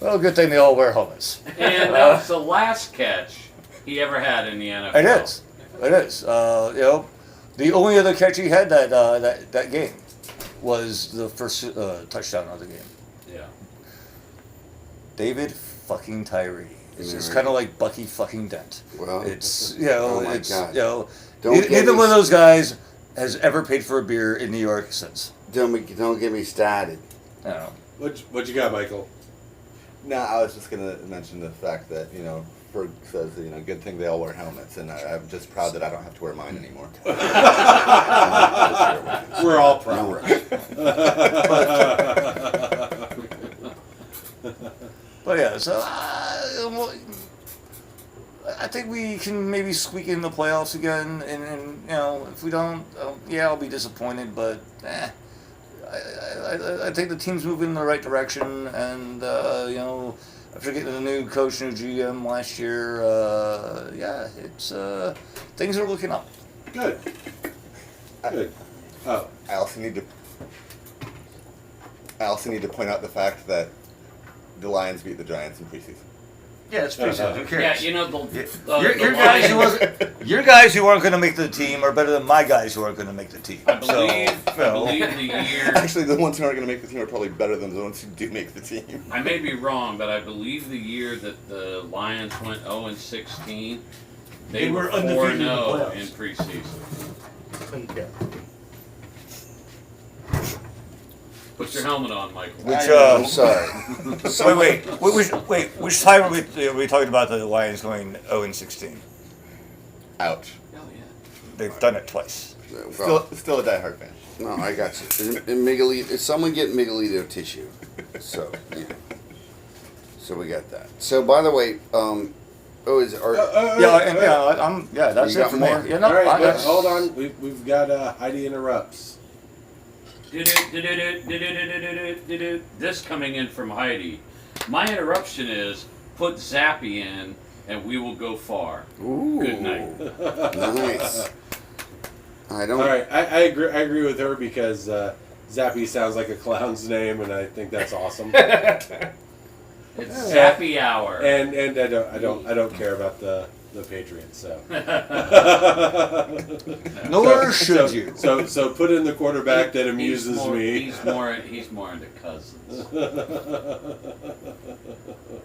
Well, good thing they all wear helmets. And that was the last catch he ever had in the NFL. It is. It is. The only other catch he had that game was the first touchdown of the game. Yeah. David fucking Tyree. It's kind of like Bucky fucking Dent. Well, it's oh my God. Neither one of those guys has ever paid for a beer in New York since. Don't get me started. No. What you got, Michael? No, I was just gonna mention the fact that Ferg says good thing they all wear helmets, and I'm just proud that I don't have to wear mine anymore. We're all proud. But yeah, so I think we can maybe squeak in the playoffs again, and if we don't, I'll be disappointed. But I think the team's moving in the right direction, and after getting a new coach, new GM last year, it's things are looking up. Good. Good. Oh, I also need to point out the fact that the Lions beat the Giants in preseason. Yeah, it's preseason. Who cares? Yeah, your guys who aren't going to make the team are better than my guys who aren't going to make the team. I believe the year. Actually, the ones who aren't going to make the team are probably better than the ones who do make the team. I may be wrong, but I believe the year that the Lions went 0-16, they were undefeated in the 4-0 playoffs. in preseason. Yeah. Put your helmet on, Michael. I'm sorry. Wait. Which time are we talking about the Lions going 0-16? Ouch. Oh, yeah. They've done it twice. Still a diehard fan. No, I got you. Is someone get Miguelito tissue? So, yeah. So we got that. So, by the way, that's it for me. more? Yeah, no, all right, hold on. We've got Heidi interrupts. This coming in from Heidi. My interruption is put Zappy in and we will go far. Ooh. Good night. Nice. I don't. All right, I agree with her because Zappy sounds like a clown's name, and I think that's awesome. It's Zappy Hour. And I don't care about the Patriots, so. Nor should you. So put in the quarterback that amuses me. He's more into Cousins.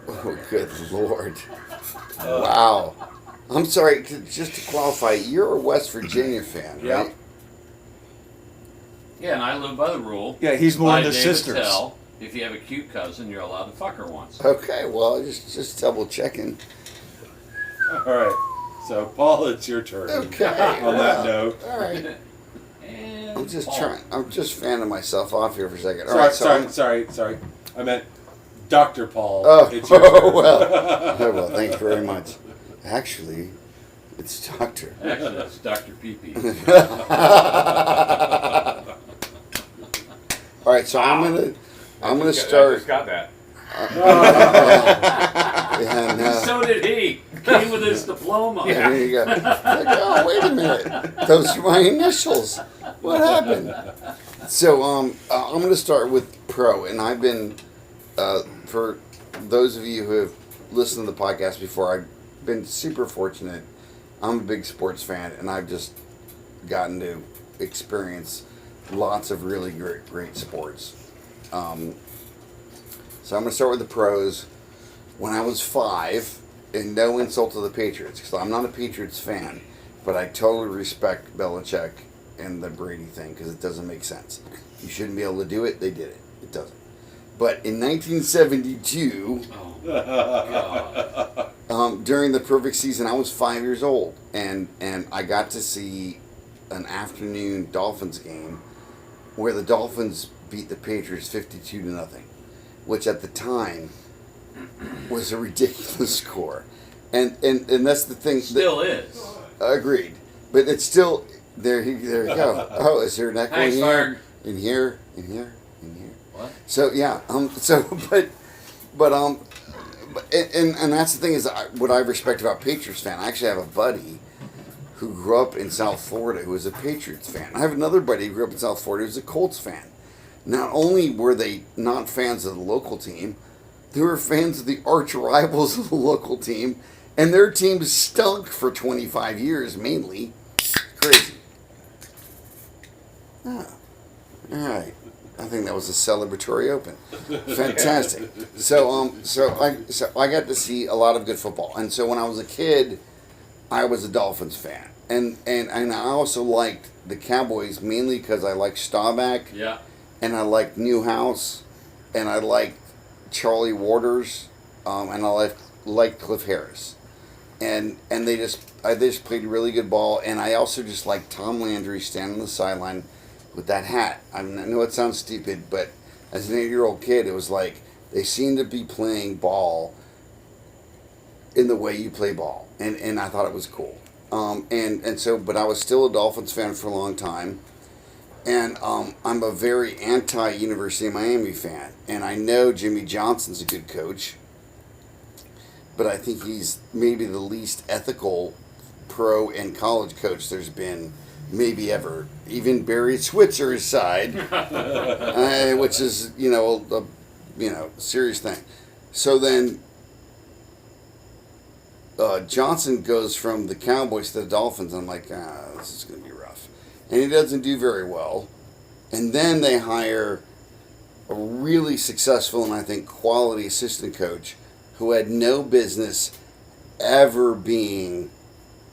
Oh, good Lord. Wow. I'm sorry, just to qualify, you're a West Virginia fan, right? Yep. Yeah, and I live by the rule. Yeah, he's more by into David sisters. Tell, if you have a cute cousin, you're allowed to fuck her once. Okay, well, just double checking. All right. So, Paul, it's your turn. Okay. On that note. All right. And I'm just Paul. I'm just fanning myself off here for a second. All right, Sorry. I meant Dr. Paul. Oh, It's your turn. well, thank you very much. Actually, it's Doctor. Actually, that's Dr. Pee-Pee. All right, so I'm gonna I start. just got that. And, So did he. Came with his diploma. there you go. Like, oh, wait a minute. Those are my initials. What happened? So I'm going to start with pro, and I've been for those of you who have listened to the podcast before, I've been super fortunate. I'm a big sports fan, and I've just gotten to experience lots of really great sports. So I'm going to start with the pros. When I was 5, and no insult to the Patriots, because I'm not a Patriots fan, but I totally respect Belichick and the Brady thing, because it doesn't make sense. You shouldn't be able to do it. They did it. It doesn't. But in 1972, Oh, God. during the perfect season, I was 5 years old, and I got to see an afternoon Dolphins game where the Dolphins beat the Patriots 52-0, which at the time was a ridiculous score, and that's the thing. Still is. Agreed, but it's still there. There you go. Oh, is there an echo Thanks, in Ferg. here? In here? What? So yeah. And that's the thing is what I respect about Patriots fan. I actually have a buddy who grew up in South Florida who was a Patriots fan. I have another buddy who grew up in South Florida who was a Colts fan. Not only were they not fans of the local team, they were fans of the arch rivals of the local team, and their team stunk for 25 years, mainly. Crazy. Ah, all right. I think that was a celebratory open. Fantastic. So I got to see a lot of good football, and so when I was a kid, I was a Dolphins fan, and I also liked the Cowboys mainly because I liked Staubach, Yeah. and I liked Newhouse, and I liked Charlie Waters, and I liked Cliff Harris, and they just played really good ball, and I also just liked Tom Landry standing on the sideline with that hat. I know it sounds stupid, but as an 8-year-old kid, it was like they seemed to be playing ball in the way you play ball, and I thought it was cool. But I was still a Dolphins fan for a long time. And I'm a very anti-University of Miami fan. And I know Jimmy Johnson's a good coach, but I think he's maybe the least ethical pro and college coach there's been maybe ever. Even Barry Switzer's side, which is, a serious thing. So then Johnson goes from the Cowboys to the Dolphins. I'm like, this is going to be rough. And he doesn't do very well. And then they hire a really successful and I think quality assistant coach who had no business ever being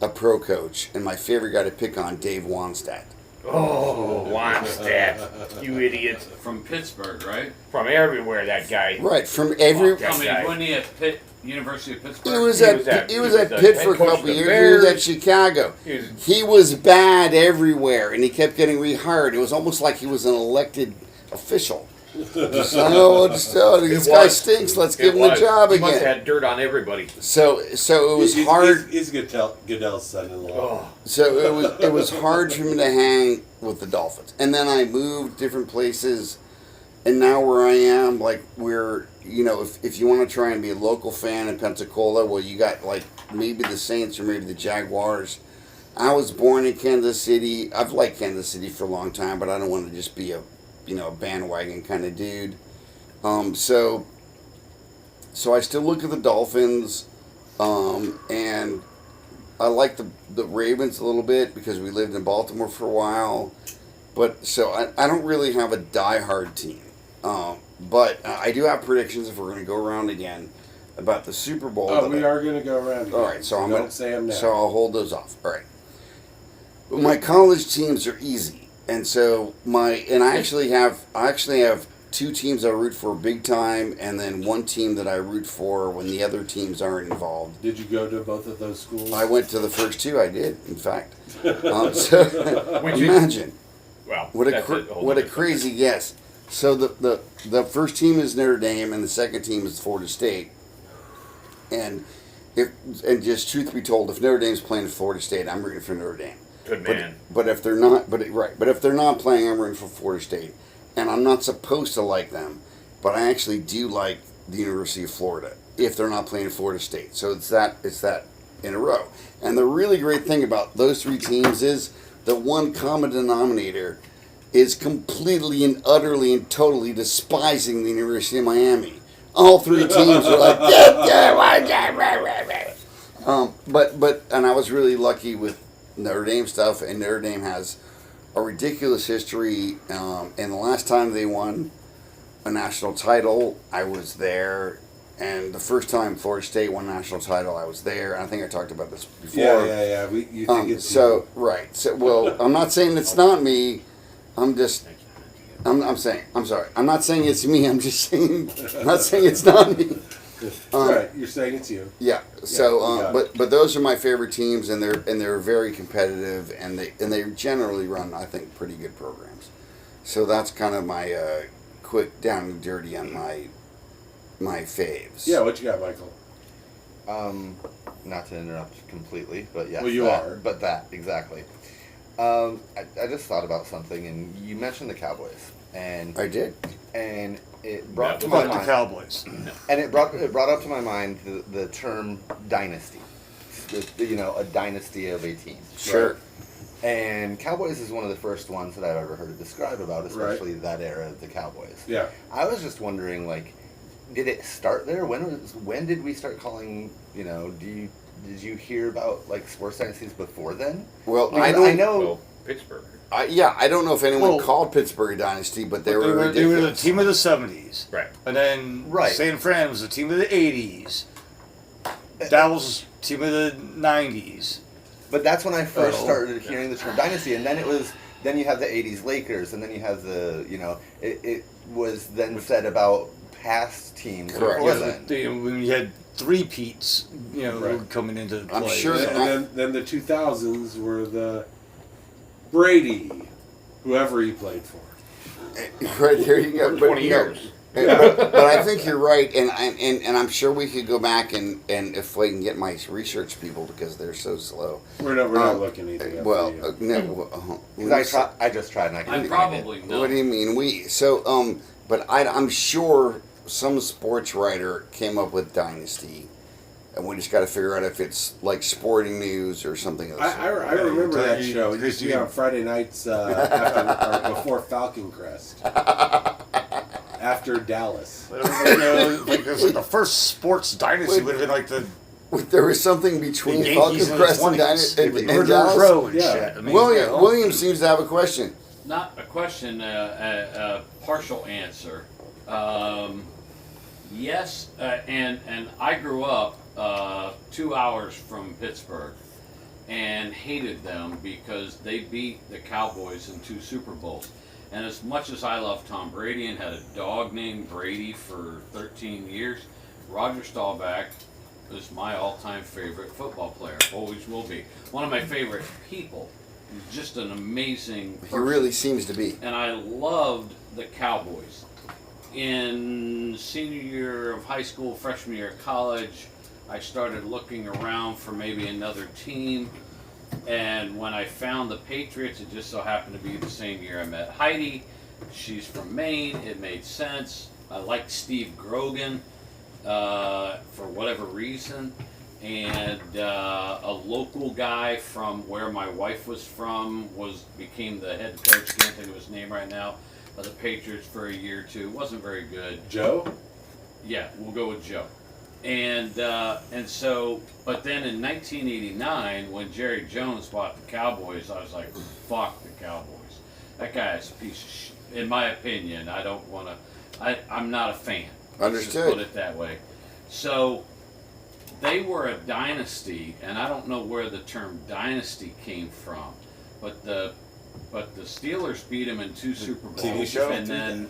a pro coach. And my favorite guy to pick on, Dave Wanstatt. Oh, Wannstedt, you idiot. From Pittsburgh, right? From everywhere, that guy. Right, from every... Fuck that I mean, guy. wasn't he at University of Pittsburgh? He was He at was at Pitt for a coach couple the years. He was at Bears. Chicago. He was- He was bad everywhere, and he kept getting rehired. It was almost like he was an elected official. Just, this guy stinks. Let's give him a job He must have again. had dirt on everybody. So it was hard. He's Goodell's son-in-law. Oh, So it was hard for him to hang with the Dolphins. And then I moved different places, and now where I am, like if you want to try and be a local fan in Pensacola, well, you got like maybe the Saints or maybe the Jaguars. I was born in Kansas City. I've liked Kansas City for a long time, but I don't want to just be a bandwagon kind of dude. So I still look at the Dolphins, and I like the Ravens a little bit because we lived in Baltimore for a while. But so I don't really have a diehard team. But I do have predictions if we're going to go around again. about the Super Bowl. Oh, we are going to go around. All right, so I'm don't gonna say them now. So I'll hold those off. All right. Well, my college teams are easy, and so I actually have two teams I root for big time, and then one team that I root for when the other teams aren't involved. Did you go to both of those schools? I went to the first two. I did, in fact. So imagine. Well, What a crazy guess. So the first team is Notre Dame and the second team is Florida State. And just truth be told, if Notre Dame's playing Florida State, I'm rooting for Notre Dame. Good man. But if they're not, but if they're not playing, I'm rooting for Florida State. And I'm not supposed to like them, but I actually do like the University of Florida if they're not playing Florida State. So it's that in a row. And the really great thing about those three teams is the one common denominator is completely and utterly and totally despising the University of Miami. All three teams are like, but I was really lucky with Notre Dame stuff, and Notre Dame has a ridiculous history. And the last time they won a national title, I was there. And the first time Florida State won a national title, I was there. And I think I talked about this before. Yeah. You think it's right. So, well, I'm not saying it's not me. I'm saying, I'm sorry. I'm not saying it's me. I'm just saying, I'm not saying it's not me. right. You're saying it's you. Yeah. So, but those are my favorite teams, and they're very competitive, and they generally run, I think, pretty good programs. So that's kind of my quick down and dirty on my faves. Yeah. What you got, Michael? Not to interrupt completely, but yes. Well, you are. But that, exactly. I just thought about something, and you mentioned the Cowboys, and I did, and it brought to Fuck my the mind, Cowboys. and it brought up to my mind the term dynasty, a dynasty of a team. sure. And Cowboys is one of the first ones that I've ever heard it described about, especially that era of the Cowboys. Yeah. I was just wondering, like, did it start there? When did we start calling? Did you hear about like sports dynasties before then? Well, Because I I know. Well, Pittsburgh. I don't know if anyone Well, called Pittsburgh a dynasty, but they were They were ridiculous. the team of the 70s. Right. And then Right. San Fran was the team of the 80s. Dallas team of the 90s. But that's when I first Oh. started hearing the term dynasty, and then you have the '80s Lakers, and then you have it was then said about past teams Correct. before Yeah, then. when you had three Pete's, Right. coming into play. I'm sure And that- then the 2000s were the Brady, whoever he played for. Right, there you go. For But 20 no, years. but I think you're right, and I'm sure we could go back and if we can get my research people because they're so slow. We're not looking anything up Well, for you. no. 'Cause I just tried, and I couldn't I'm find it. probably What do you not. mean we? So but I'm sure some sports writer came up with dynasty, and we just got to figure out if it's like sporting news or something else. I remember that you- show. It used to be on Friday nights after or before Falcon Crest. After Dallas. Like, it was like the first sports dynasty would have been like the There was something between Falcon Yankees in the Crest and 20s. and Murder Dallas. Row and Yeah. shit. I mean, William seems to have a question. Not a question, a partial answer. Yes, and I grew up 2 hours from Pittsburgh and hated them because they beat the Cowboys in 2 Super Bowls. And as much as I love Tom Brady and had a dog named Brady for 13 years, Roger Staubach is my all-time favorite football player. Always will be. One of my favorite people. He's just an amazing He person. really seems to be. And I loved the Cowboys. In senior year of high school, freshman year of college, I started looking around for maybe another team. And when I found the Patriots, it just so happened to be the same year I met Heidi. She's from Maine. It made sense. I liked Steve Grogan for whatever reason. And a local guy from where my wife was from became the head coach. Can't think of his name right now. Of the Patriots for a year or two. Wasn't very good. Joe? Yeah, we'll go with Joe. And so, but then in 1989, when Jerry Jones bought the Cowboys, I was like, fuck the Cowboys. That guy is a piece of shit. In my opinion, I don't want to. I'm not a fan. Let's just Understood. put it that way. So they were a dynasty, and I don't know where the term dynasty came from, but the Steelers beat them in 2 Super Bowls, TV show? and then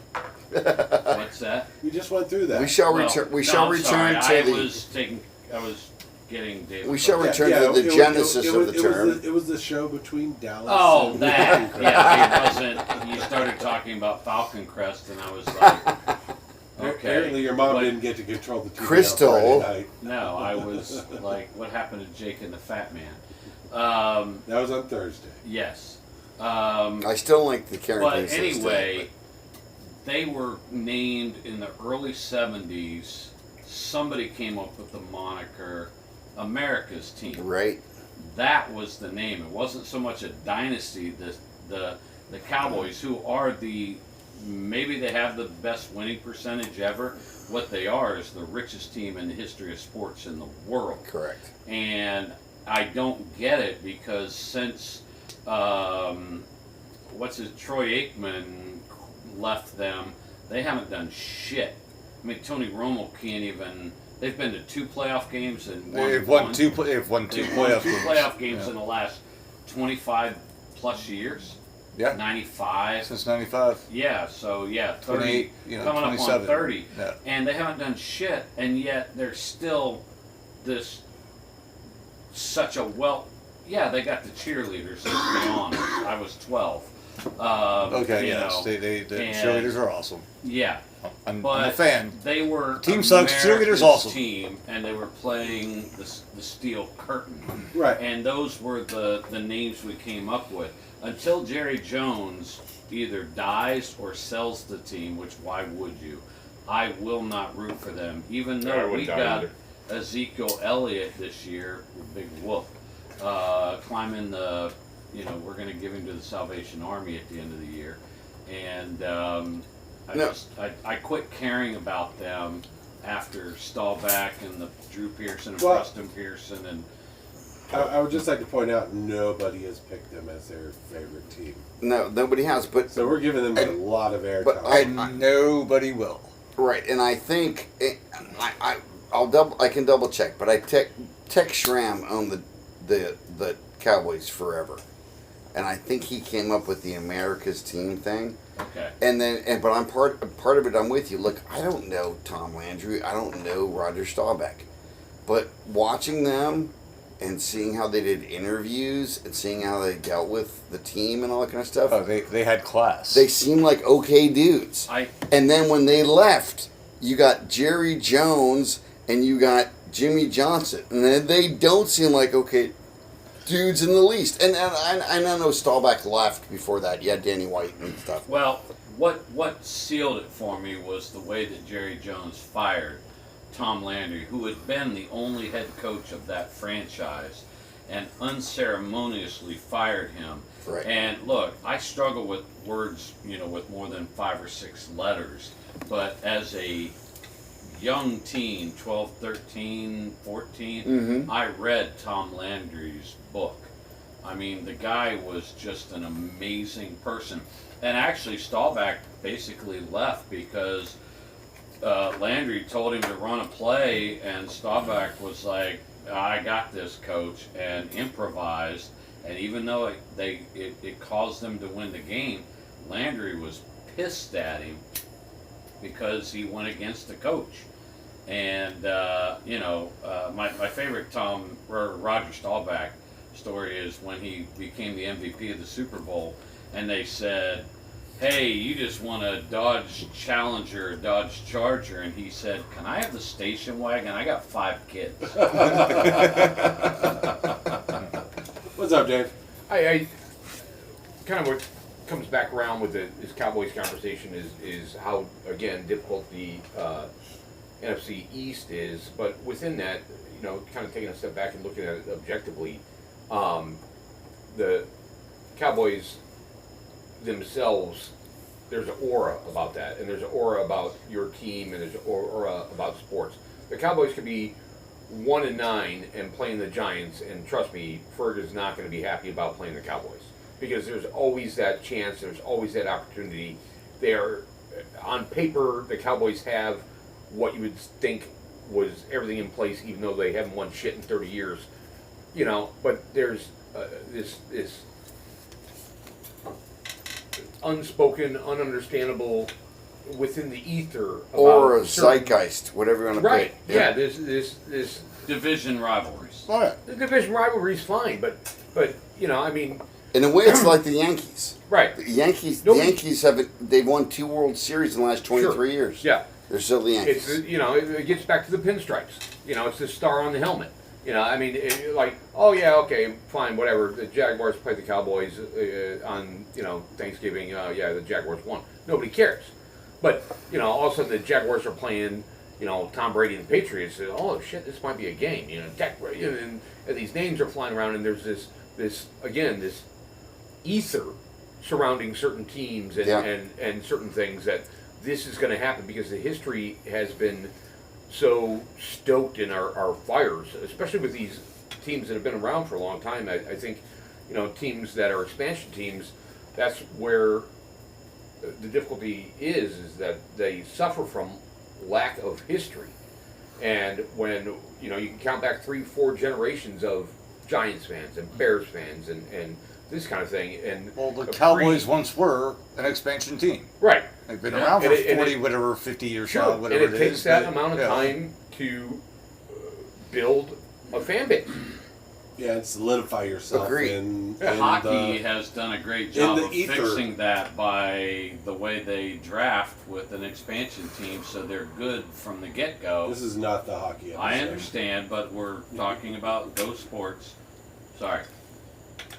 what's that? We just went through that. We shall Well, return. We no, shall I'm return sorry. to the. I was getting David. We shall Fox. return to the genesis of the term. It was the show between Dallas. Oh, and that. Falcon Yeah, it wasn't. You started talking about Falcon Crest, and I was like, okay. Apparently, your mom But- didn't get to control the TV Crystal. on Friday night. No, I was like, what happened to Jake and the Fat Man? That was on Thursday. Yes. I still like the Carrington. But anyway, they were named in the early 70s. Somebody came up with the moniker America's Team. right? That was the name. It wasn't so much a dynasty. The Cowboys, who are maybe they have the best winning percentage ever. What they are is the richest team in the history of sports in the world. Correct. And I don't get it because since Troy Aikman left them, they haven't done shit. I mean, Tony Romo can't even. They've been to 2 playoff games and They've won one. two. They've won two They've won playoff two games. playoff games Yeah. in the last 25 plus years. Yeah. 95. Since '95. Yeah, so yeah, 30, 28, coming up 27. on 30. Yeah. And they haven't done shit, and yet they're still this such a yeah, they got the cheerleaders, let's be honest. I was 12. Okay. you Yes. know, The and- cheerleaders are awesome. Yeah, I'm but a fan. they were Team sucks, cheerleaders America's awesome. team, and they were playing the Steel Curtain. Right. And those were the names we came up with. Until Jerry Jones either dies or sells the team, which why would you? I will not root for them. Even I though wouldn't we die got either. Ezekiel Elliott this year, big whoop, climbing the, we're going to give him to the Salvation Army at the end of the year. And I quit caring about them after Staubach and the Drew Pearson and Well- Preston Pearson and I would just like to point out nobody has picked them as their favorite team. No, nobody has. But So we're giving them a lot of but airtime. Nobody will. right, and I think I can double check. But Tech Schramm owned the Cowboys forever, and I think he came up with the America's Team thing. okay. But I'm part of it. I'm with you. Look, I don't know Tom Landry. I don't know Roger Staubach, but watching them and seeing how they did interviews and seeing how they dealt with the team and all that kind of stuff, Oh, they had class. they seem like okay dudes. And then when they left, you got Jerry Jones and you got Jimmy Johnson, and then they don't seem like okay dudes in the least. And I know Staubach left before that. You had Danny White and stuff. Well, what sealed it for me was the way that Jerry Jones fired Tom Landry, who had been the only head coach of that franchise, and unceremoniously fired him. Right. And look, I struggle with words, with more than 5 or 6 letters, but as a young teen, 12, 13, 14, Mhm. I read Tom Landry's book. I mean, the guy was just an amazing person. And actually, Staubach basically left because Landry told him to run a play, and Staubach was like, I got this, coach, and improvised. And even though it caused them to win the game, Landry was pissed at him because he went against the coach. And, my favorite Roger Staubach story is when he became the MVP of the Super Bowl, and they said, hey, you just won a Dodge Challenger, a Dodge Charger, and he said, can I have the station wagon? I got 5 kids. What's up, Dave? I kind of what comes back around with this Cowboys conversation is how, again, difficult the NFC East is, but within that, kind of taking a step back and looking at it objectively, the Cowboys themselves, there's an aura about that, and there's an aura about your team, and there's an aura about sports. The Cowboys could be 1-9 and playing the Giants, and trust me, Ferg is not going to be happy about playing the Cowboys because there's always that chance, there's always that opportunity. They're on paper, the Cowboys have what you would think was everything in place, even though they haven't won shit in 30 years. You know, but there's this unspoken, ununderstandable within the ether about Or a certain- zeitgeist, whatever you want to Right. put. Yeah. This Division rivalries. All right. the division rivalry is fine, but you know, I mean, In a way, it's like the Yankees. right? The Yankees Nobody- they've won 2 World Series in the last 23 years. Yeah. They're still the Yankees. It's you know, it gets back to the pinstripes. You know, it's the star on the helmet. You know, I mean, like, oh yeah, okay, fine, whatever. The Jaguars played the Cowboys on, you know, Thanksgiving. Yeah, the Jaguars won. Nobody cares. But you know, all of a sudden the Jaguars are playing, you know, Tom Brady and the Patriots. Oh shit, this might be a game. You know, and these names are flying around, and there's this ether surrounding certain teams and certain things that this is going to happen because the history has been so stoked in our fires, especially with these teams that have been around for a long time. I think, you know, teams that are expansion teams, that's where the difficulty is that they suffer from lack of history. And when, you know, you can count back 3-4 generations of Giants fans and Bears fans and this kind of thing. And Well, the Cowboys once were an expansion team. right. They've been Yeah. around for And 40, whatever, 50 years Sure, now, and whatever it takes is, that but, amount of yeah. time to build a fan base. Yeah, and solidify yourself Agreed. in Hockey the, has done a great job the of ether. fixing that by the way they draft with an expansion team, so they're good from the get-go. This is not the hockey episode. I understand, but we're talking about Go Sports. Sorry.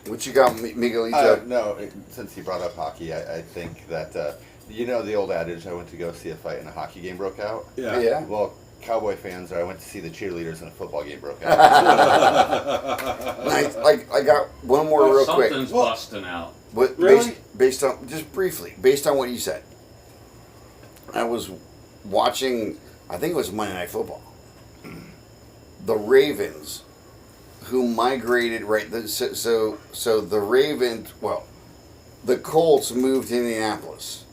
What you got, Miguelito? No, since he brought up hockey, I think that, you know the old adage, I went to go see a fight and a hockey game broke out? Yeah. Yeah. Well, Cowboy fans are, I went to see the cheerleaders and a football game broke out. I got one more real quick. Something's busting out. What, Really? based on, just briefly, based on what you said, I was watching, I think it was Monday Night Football. The Ravens, who migrated, right, so the Ravens, well, the Colts moved to Indianapolis.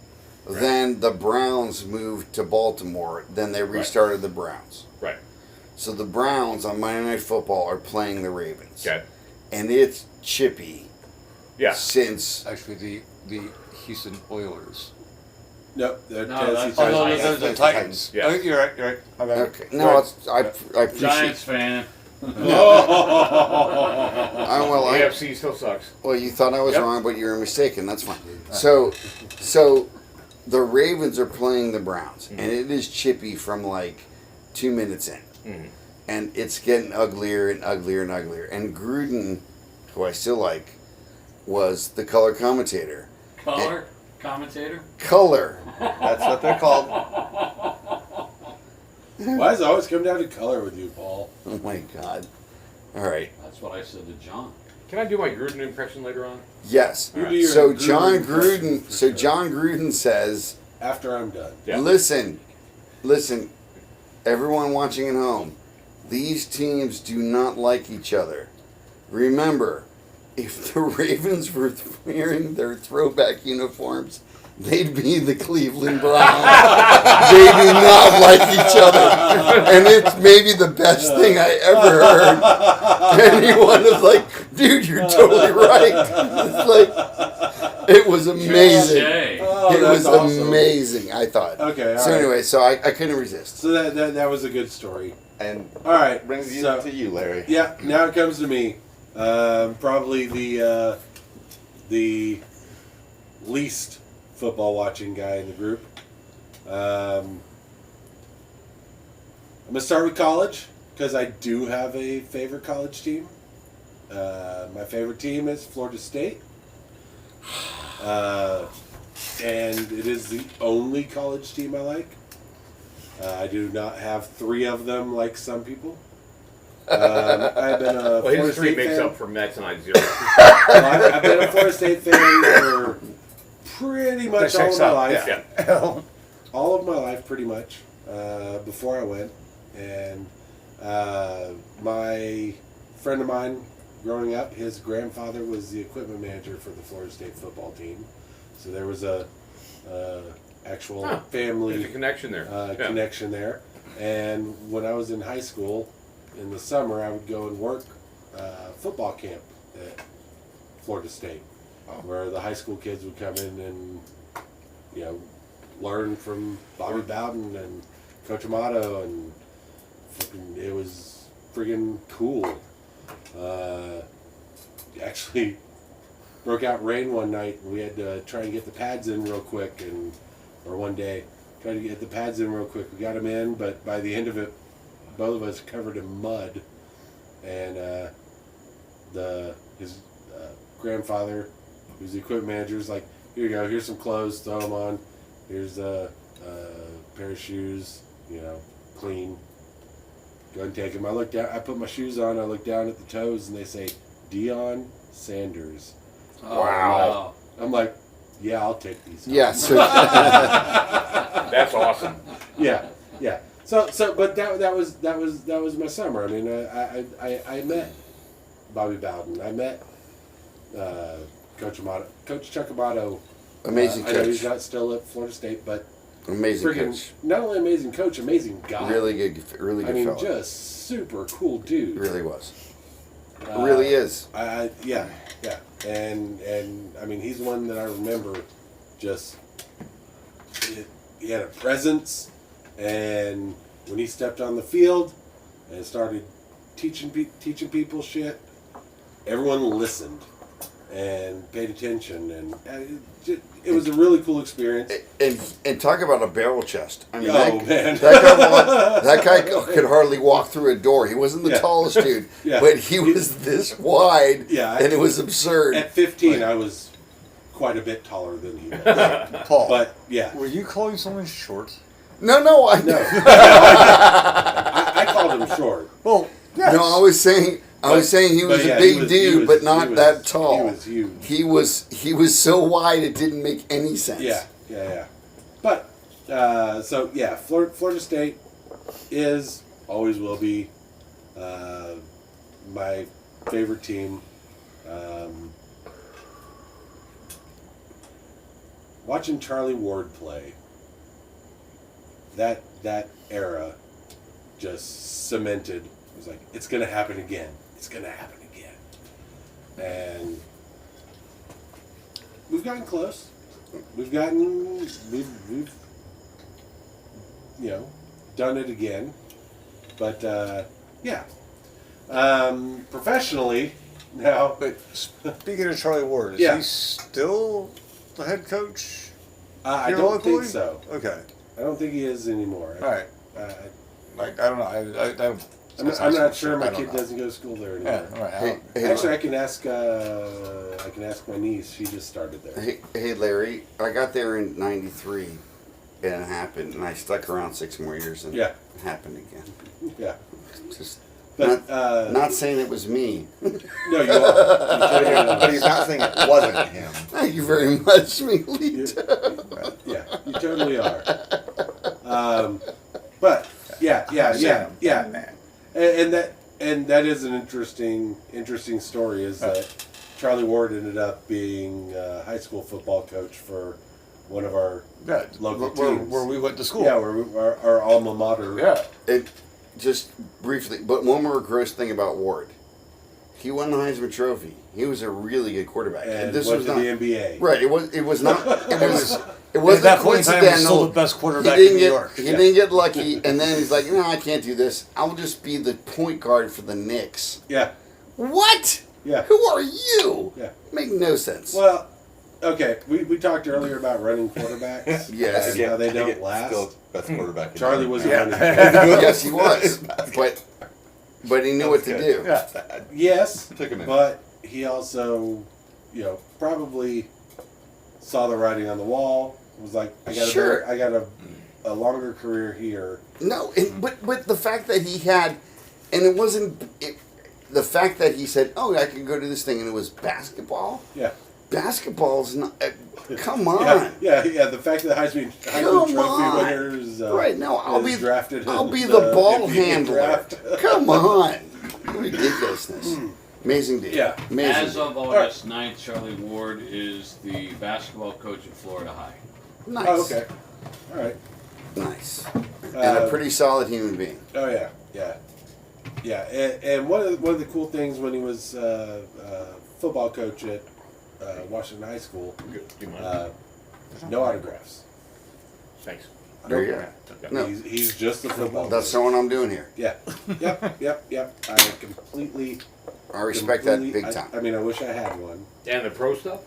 Right. Then the Browns moved to Baltimore. Then they restarted the Browns. Right. So the Browns on Monday Night Football are playing the Ravens. Okay. And it's chippy Yeah. since... Actually, the Houston Oilers. Nope, they're No, Tennessee that's- Oh, no, Titans. they're the Titans. Yeah. Oh, you're right, you're right. My bad. Okay. No, it's, I appreciate... Giants fan. AFC still sucks. Well, you thought I was Yep. wrong, but you were mistaken. That's fine. So the Ravens are playing the Browns, and it is chippy from like 2 minutes in. Mhm. And it's getting uglier and uglier and uglier. And Gruden, who I still like, was the color commentator. Color commentator. Color. That's what they're called. Why does it always come down to color with you, Paul? Oh my God. All right. That's what I said to John. Can I do my Gruden impression later on? Yes. You do your So Gruden John impression Gruden. for So sure. John Gruden says, After I'm done. Yeah. listen, everyone watching at home, these teams do not like each other. Remember, if the Ravens were wearing their throwback uniforms, they'd be the Cleveland Browns. They do not like each other. And it's maybe the best thing I ever heard. Anyone is like, dude, you're totally right. It's like, it was amazing. Touche. Oh, It that's was awesome. amazing, I thought. Okay, all So right. anyway, so I couldn't resist. So that was a good story. And All right. brings you so, to you, Larry. Yeah, now it comes to me. Probably the least football watching guy in the group. I'm gonna start with college because I do have a favorite college team. My favorite team is Florida State, and it is the only college team I like. I do not have 3 of them like some people. I've been a Well, Florida his 3 State makes fan. up for Matt's and I 0. Well, I've been a Florida State fan for pretty much That all checks of my out, life. Yeah. All of my life, pretty much, before I went. And my friend of mine, growing up, his grandfather was the equipment manager for the Florida State football team. So there was a actual Huh. family There's a connection there. Yeah. connection there. And when I was in high school, in the summer, I would go and work football camp at Florida State, where the high school kids would come in and, learn from Bobby Bowden and Coach Amato, and it was friggin' cool. Actually, broke out rain one night, and we had to try and get the pads in real quick, or one day, tried to get the pads in real quick. We got them in, but by the end of it, both of us covered in mud, and his grandfather, who's the equipment manager, is like, "Here you go. Here's some clothes. Throw them on. Here's a pair of shoes. Clean. Go ahead and take them." I looked down. I put my shoes on. I look down at the toes, and they say Deion Sanders. Oh, Wow. I'm like, "Yeah, I'll take these." Yes. That's awesome. Yeah. So, but that was my summer. I mean, I met Bobby Bowden. I met Coach Amato, Coach Chuck Amato. Amazing I know he's coach. not still at Florida State, but Amazing friggin' coach. not only amazing coach, amazing guy. Really good I mean, fellow. just super cool dude. Really was. Really is. Yeah, and I mean, he's one that I remember. Just he had a presence, and when he stepped on the field and started teaching people shit, everyone listened and paid attention, and it was a really cool experience. And talk about a barrel chest. I mean, Man. that guy could hardly walk through a door. He wasn't the Yeah. tallest dude, Yeah. but he was this wide, Yeah, and it was absurd. At 15, I was quite a bit taller than he was. Paul, But yeah, were you calling someone short? No, I know. I called him short. Well, yes. No, I was saying he was yeah, a big he was- dude, he was- but not he was- that tall. He was huge. He was so wide it didn't make any sense. Yeah. But so yeah, Florida State is, always will be, my favorite team. Watching Charlie Ward play, that era just cemented. It was like, it's gonna happen again. It's gonna happen again. And we've gotten close. We've done it again. But yeah. Professionally now. But speaking of Charlie Ward, is Yeah. he still the head coach? I Here don't locally? think so. Okay. I don't think he is anymore. All right. I don't know. I'm not sure. My I don't kid know. doesn't go to school there anymore. Yeah. All right. Hey, Actually, I can ask my niece. She just started there. Hey, Larry, I got there in '93, and it happened, and I stuck around 6 more years, and Yeah. it happened again. Yeah, Just but not saying it was me. no, you are. But he's not saying it wasn't him. Thank you very much, Melita. Yeah, you totally are. But yeah, Man. and that is an interesting story. Is that Charlie Ward ended up being a high school football coach for one of our Yeah. local where teams. we went to school. Yeah, our alma mater. Yeah. It just briefly, but one more gross thing about Ward. He won the Heisman Trophy. He was a really good quarterback. And this went was to not the NBA. right. It was not. It was. It At wasn't that point in time, he was coincidental. still the best quarterback he in didn't New get, York. He Yeah. didn't get lucky, and then he's like, "No, I can't do this. I'll just be the point guard for the Knicks." Yeah, What? yeah, Who are you? yeah. Make no sense. Well, okay. We talked earlier about running quarterbacks. Yes. and how they don't Again, last. Still best quarterback. in Charlie the was league. a running. Yes, he was, but he knew what to good. do. Yeah. Yes, Took him in. but he also, probably saw the writing on the wall. Was like, I got a longer career here. No, but the fact that he had, and it wasn't the fact that he said, "Oh, I can go to this thing," and it was basketball. Yeah, Basketball's not. Come on. yeah. The fact that Heisman Come Trophy on. winners. Right, no, I'll is be drafted. I'll in be the ball NBA handler. draft. Come on, ridiculousness. Amazing dude. Yeah. Amazing. As dude. of August 9th, Charlie Ward is the basketball coach at Florida High. Nice. Oh, okay. All right. Nice. And a pretty solid human being. Oh yeah, yeah, yeah. And one of the cool things when he was football coach at Washington High School, Do you mind? no autographs. Thanks. There you go. Okay. No. He's just a football. That's coach. the one I'm doing here. Yeah. Yep. I completely. I respect that completely- big time. I mean, I wish I had one. And the pro stuff?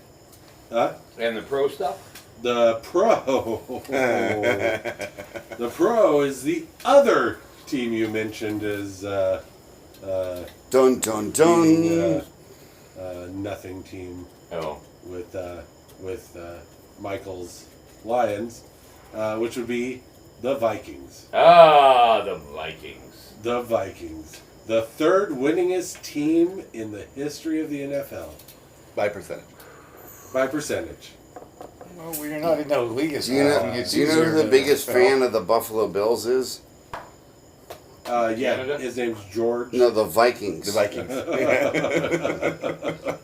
Huh? And the pro stuff? The pro. The pro is the other team you mentioned as Dun dun dun. being, nothing team Oh. with Michael's Lions, which would be the Vikings. Ah, the Vikings. The Vikings, the third winningest team in the history of the NFL By percentage. by percentage. Well, we're not in the league as Do you know, it's do you know easier who the to biggest spell. fan of the Buffalo Bills is? Yeah, Canada? his name's George. No, the Vikings. The Vikings.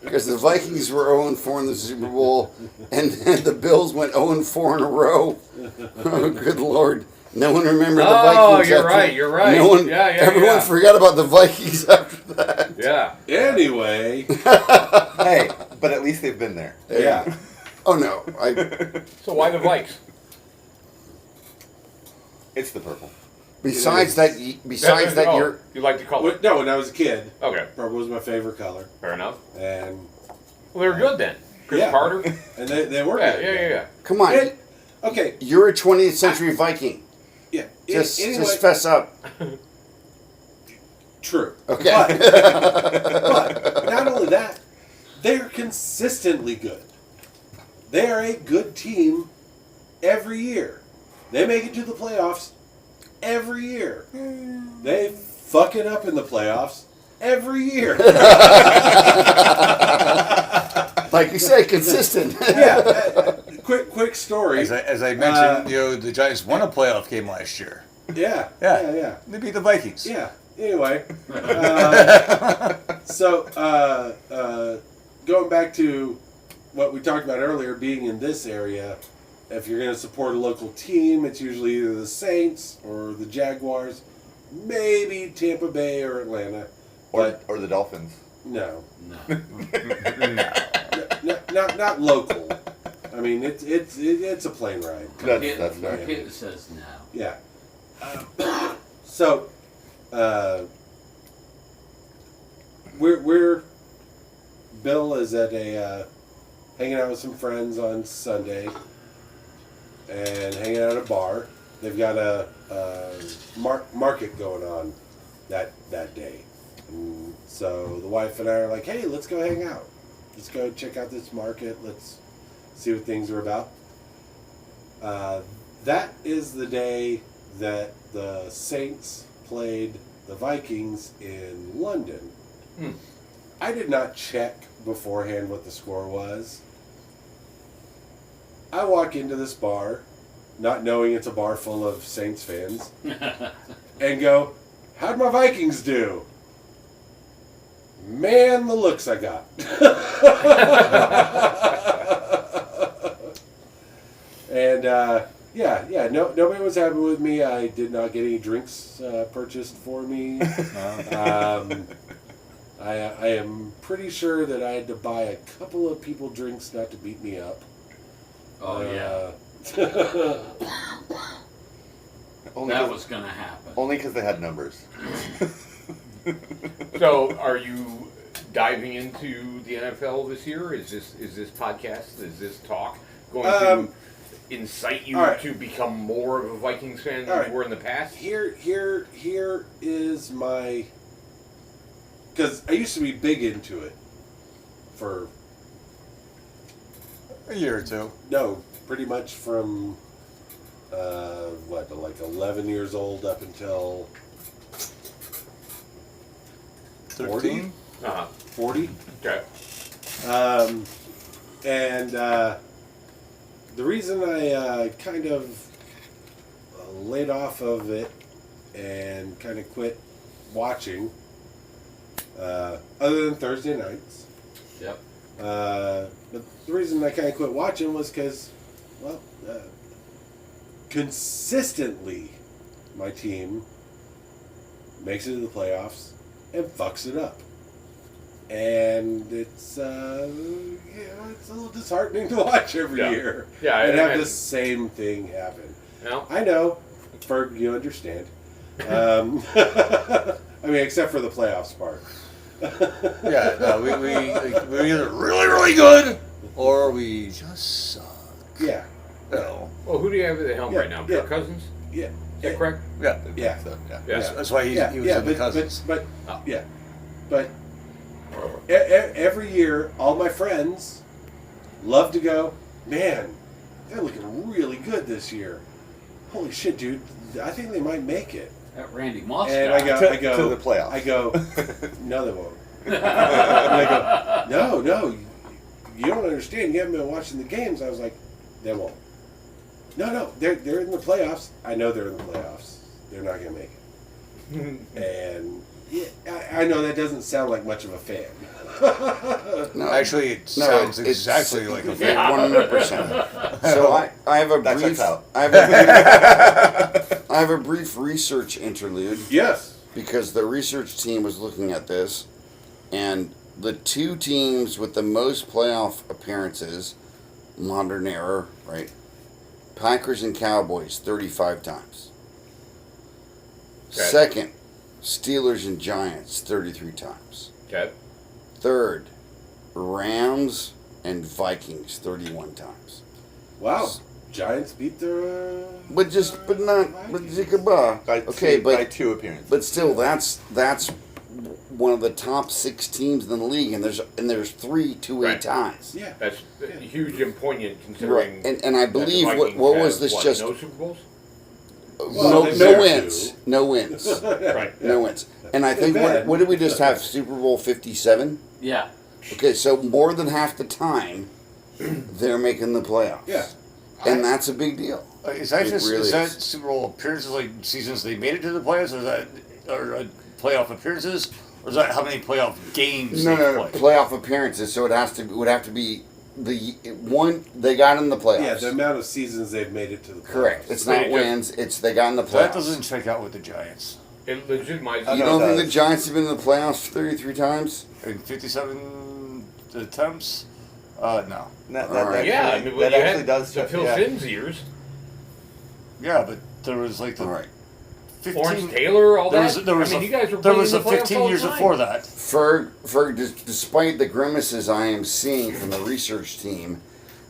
Because the Vikings were 0-4 in the Super Bowl, and the Bills went 0-4 in a row. Oh, good Lord. No one remembered the Vikings. Oh, you're after- right, you're right. No one, Yeah, everyone yeah. forgot about the Vikings after that. Yeah. Anyway, Hey, but at least they've been there. yeah. Oh, no. So why the Vikes? It's the purple. Besides that, Oh, you're... you like the color? No, when I was a kid, Okay, purple was my favorite color, fair enough. and Well, they were good then. Chris Yeah. Carter? they were Yeah, good. yeah. Come on. And- okay, You're a 20th century Viking. yeah. Just anyway, fess up. true. Okay. But not only that, they're consistently good. They are a good team every year. They make it to the playoffs every year. They fuck it up in the playoffs every year. Like you say, consistent. Yeah. Quick story. As I mentioned, the Giants won a playoff game last year. Yeah. Yeah. Yeah. They beat the Vikings. Yeah. Anyway, going back to what we talked about earlier, being in this area, if you're going to support a local team, it's usually either the Saints or the Jaguars, maybe Tampa Bay or Atlanta. But Or the Dolphins. no, No. not local. I mean, it's a plane ride. That's fair. Kid says no. Yeah. So, we're Bill is at a hanging out with some friends on Sunday, and hanging out at a bar. They've got a market going on that day, and so the wife and I are like, "Hey, let's go hang out. Let's go check out this market. Let's see what things are about." That is the day that the Saints played the Vikings in London. I did not check beforehand what the score was. I walk into this bar, not knowing it's a bar full of Saints fans, and go, "How'd my Vikings do?" Man, the looks I got. And nobody was happy with me. I did not get any drinks purchased for me. I am pretty sure that I had to buy a couple of people drinks not to beat me up. Oh, yeah. Only That 'cause- was going to happen. Only because they had numbers. So, are you diving into the NFL this year? Is this podcast? Is this talk going to incite you all right. to become more of a Vikings fan All than right. you were in the past? Here is my, because I used to be big into it for A year or two. pretty much from like 11 years old up until 13? Uh-huh. 40. Okay. And the reason I kind of laid off of it and kind of quit watching, other than Thursday nights, Yep. but the reason I kind of quit watching was because, well, consistently, my team makes it to the playoffs and fucks it up. And it's it's a little disheartening to watch every year. Yeah, and have the same thing happen. No. I know, Ferg, you understand. I mean, except for the playoffs part. Yeah, no, we're either really, really good or we just suck. Yeah. No. Well, who do you have at the helm right now? Kirk Cousins? Yeah. Is that correct? Yeah. Yeah. So, yeah. That's why he was in the Cousins. But every year, all my friends love to go, man, they're looking really good this year. Holy shit, dude! I think they might make it. That Randy Moss And guy. I go to the playoffs. I go, no, they won't. And I go, no, you don't understand. You haven't been watching the games. I was like, they won't. No, they're in the playoffs. I know they're in the playoffs. They're not going to make it. And yeah, I know that doesn't sound like much of a fan. No, Actually, it sounds exactly like a fan. 100%. So I have a That brief. checks out. I have a brief research interlude Yes. because the research team was looking at this, and the two teams with the most playoff appearances, modern era, right? Packers and Cowboys, 35 times. Okay. Second, Steelers and Giants, 33 times. Okay. Third, Rams and Vikings, 31 times. Wow. Giants beat their. But not, By okay, by but 2 appearances. but still, that's one of the top 6 teams in the league, and there's 3 2-way Right. ties. Yeah. That's huge and poignant Right, considering. and I that the believe Vikings what was have, this what, just no Super Bowls? Well, no they've no got wins, two. no wins, Right. no wins, and I think bad. what did we just have, Super Bowl 57? Yeah. Okay, so more than half the time they're making the playoffs. Yeah. And that's a big deal. Is that It just really is that is. Super Bowl appearances like seasons they made it to the playoffs, or is that playoff appearances, or is that how many playoff games No, they no, played? playoff appearances. So it would have to be the one they got in the playoffs. Yeah, the amount of seasons they've made it to the playoffs. Correct. It's not They just- wins. It's they got in the playoffs. That doesn't check out with the Giants. It legitimizes. You No, don't it think the does. Giants have been in the playoffs 33 times? In 57 attempts, no. That All right. Yeah, I actually, mean, that you actually had does the check. Phil Yeah. Simms years, Yeah, but there was like the All right. 15. Lawrence Taylor, all There that. was, there was I mean, a, you guys were there playing was in a the playoffs 15 all the years time. before that. Ferg, despite the grimaces I am seeing from the research team,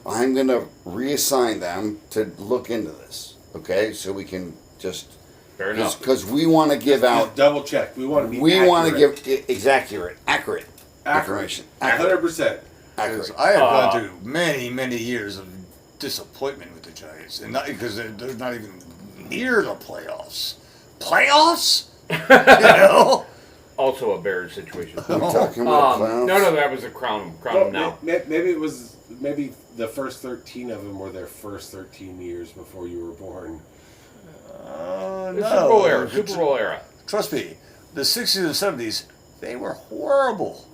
I'm going to reassign them to look into this. Okay? So we can just. Fair enough. Because we want to give out. Just double check. We want to be We want to accurate. give accurate information. Accurate. 100%. Because Accurate. I have gone through many, many years of disappointment with the Giants, and not because they're not even near the playoffs. Playoffs? You know? Also a Bears situation. We're talking about playoffs. No, that was a crown Well, now. maybe it was the first 13 of them were their first 13 years before you were born. The Super Bowl era. Super Bowl era. Trust me, the 60s and 70s, they were horrible.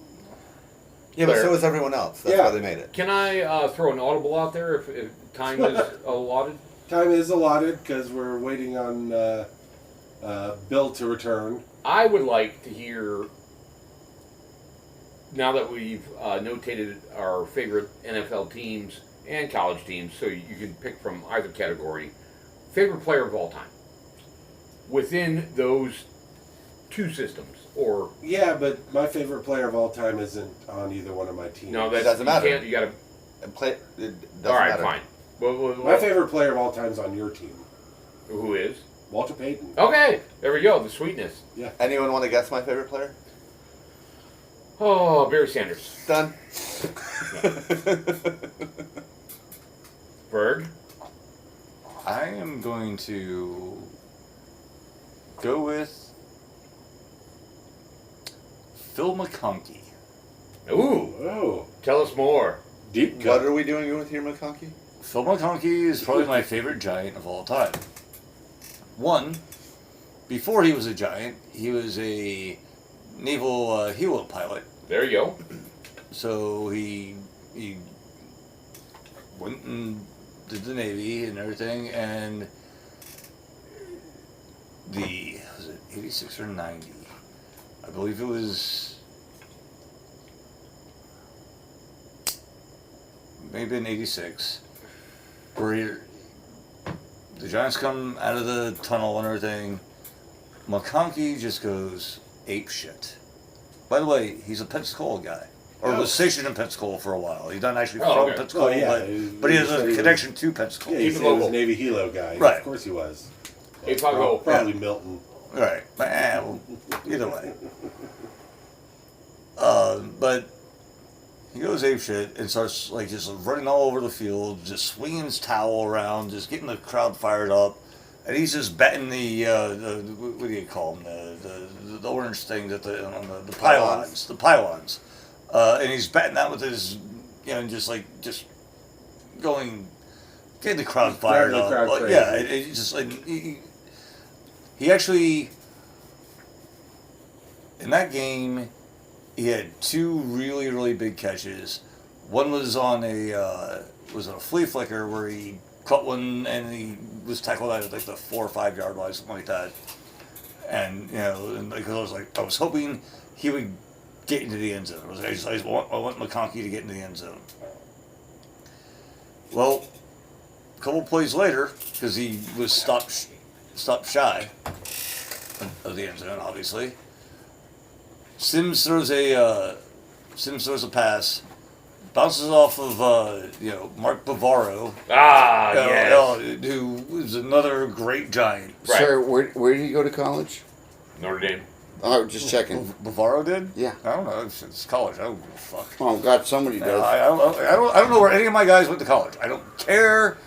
Yeah, but Fair. so is everyone else. That's Yeah. why they made it. Can I throw an audible out there if time is allotted? Time is allotted because we're waiting on Bill to return. I would like to hear, now that we've notated our favorite NFL teams and college teams, so you can pick from either category, favorite player of all time within those two systems, or Yeah, but my favorite player of all time isn't on either one of my teams. no, that doesn't matter. You got to. And play. It doesn't All right, matter. fine. Well, My favorite player of all time is on your team, who is? Walter Payton. Okay, there we go. The sweetness. Anyone want to guess my favorite player? Oh, Barry Sanders. Done. Berg. I am going to go with Phil McConkey. Ooh, Oh, tell us more. deep What cut. are we doing with here, McConkey? Phil McConkey is probably my favorite Giant of all time. One, before he was a Giant, he was a naval helo pilot. There you go. So he went and did the Navy and everything, and was it 86 or 90? I believe it was maybe in 86, where the Giants come out of the tunnel and everything. McConkey just goes ape shit. By the way, he's a Pensacola guy. Or was stationed in Pensacola for a while. He's not actually from Pensacola, but he has a connection to Pensacola. Yeah, he was a Navy Hilo guy. Right. Of course he was. Probably Milton. Right. Well, either way. But he goes ape shit and starts like just running all over the field, just swinging his towel around, just getting the crowd fired up. And he's just betting the what do you call them, the orange thing that on the pylons, and he's betting that with his, just getting the crowd fired up. Yeah, it's just like he actually in that game he had two really really big catches. One was on a flea flicker where he caught one and he was tackled out at like the 4 or 5 yard line, something like that. And I was hoping he would get into the end zone. I want McConkey to get into the end zone. Well, a couple plays later, because he was stopped shy of the end zone, obviously. Sims throws a pass. Bounces off of Mark Bavaro. Who was another great Giant. Right. Sir, where did he go to college? Notre Dame. Oh, just checking. Bavaro did? Yeah. I don't know. It's college. I don't give a fuck. Oh God, somebody does. I don't know where any of my guys went to college. I don't care.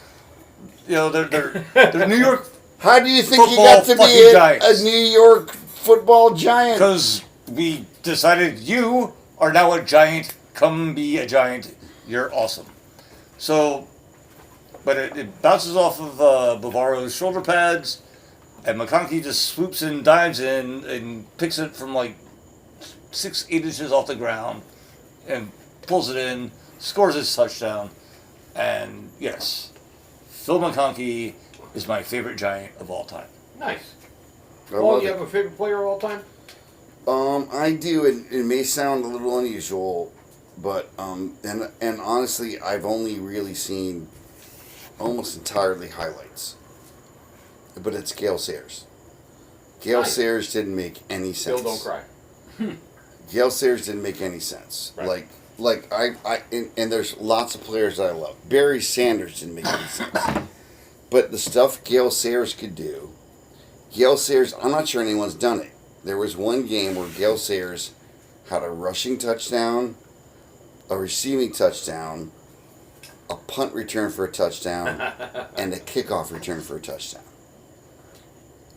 They're New York. How do you think he got to be a New York football Giant? Because we decided you are now a Giant. Come be a Giant. You're awesome. So, but it bounces off of Bavaro's shoulder pads, and McConkey just swoops in, dives in, and picks it from like 6-8 inches off the ground, and pulls it in, scores his touchdown, and yes, Phil McConkey is my favorite Giant of all time. Nice. Well, you have a favorite player of all time? I do. It may sound a little unusual. But and honestly, I've only really seen almost entirely highlights. But it's Gale Sayers. Gale Sayers didn't make any sense. Still don't cry. Gale Sayers didn't make any sense. Right. Like and there's lots of players that I love. Barry Sanders didn't make any sense. But the stuff Gale Sayers could do, Gale Sayers, I'm not sure anyone's done it. There was one game where Gale Sayers had a rushing touchdown, a receiving touchdown, a punt return for a touchdown, and a kickoff return for a touchdown.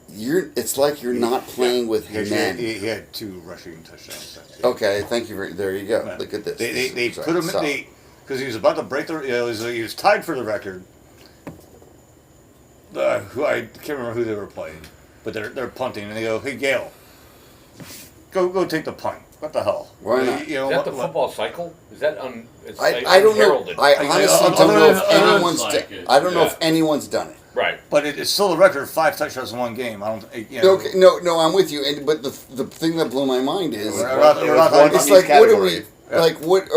It's like you're not playing with men. He had 2 rushing touchdowns. Okay, thank you. There you go. Look at this. They put him in because he was about to break the. He was tied for the record. Who I can't remember who they were playing, but they're punting and they go, "Hey Gale, go take the punt." What the hell? Why not? Is that the football cycle? Is that I don't know. I honestly don't know if anyone's. I don't know if anyone's done it. Right, but it's still a record. 5 touchdowns in one game. I don't. Okay, no, I'm with you. But the thing that blew my mind is it's like what are we? Yeah. Like what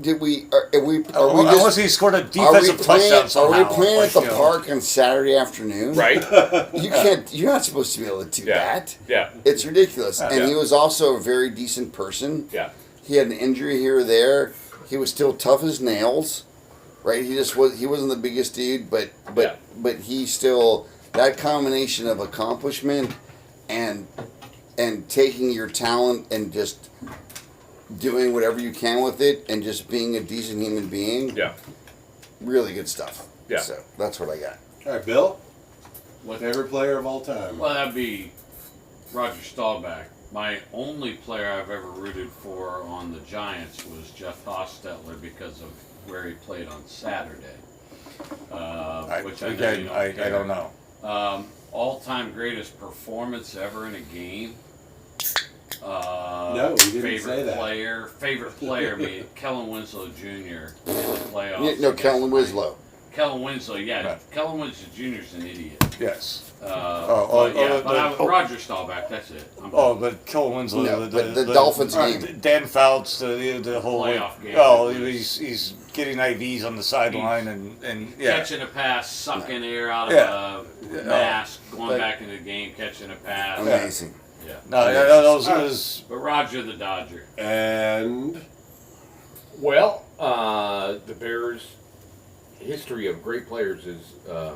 did we? Are we? Unless he scored a defensive touchdown somehow. Are we playing at the park on Saturday afternoon? Right. You can't. You're not supposed to be able to do that. Yeah. It's ridiculous. And he was also a very decent person. Yeah. He had an injury here or there. He was still tough as nails. Right. He just was. He wasn't the biggest dude, but he still, that combination of accomplishment and taking your talent and just doing whatever you can with it and just being a decent human being. Yeah. Really good stuff. Yeah. So that's what I got. All right, Bill. What favorite player of all time? Well, that'd be Roger Staubach. My only player I've ever rooted for on the Giants was Jeff Hostetler because of where he played on Saturday. Which I don't know. All-time greatest performance ever in a game. No, we didn't say that. Favorite player, Kellen Winslow Jr. in the playoffs. Kellen Winslow. Kellen Winslow, yeah. Right. Kellen Winslow Jr.'s an idiot. Yes. Roger Staubach, that's it. But Kellen Winslow, No, but the Dolphins game. Dan Fouts, the whole Playoff game. Oh, he's getting IVs on the sideline and catching a pass, sucking air out of a mask, going back into the game, catching a pass. Amazing. Yeah. Those But Roger the Dodger. And Well, the Bears' history of great players is a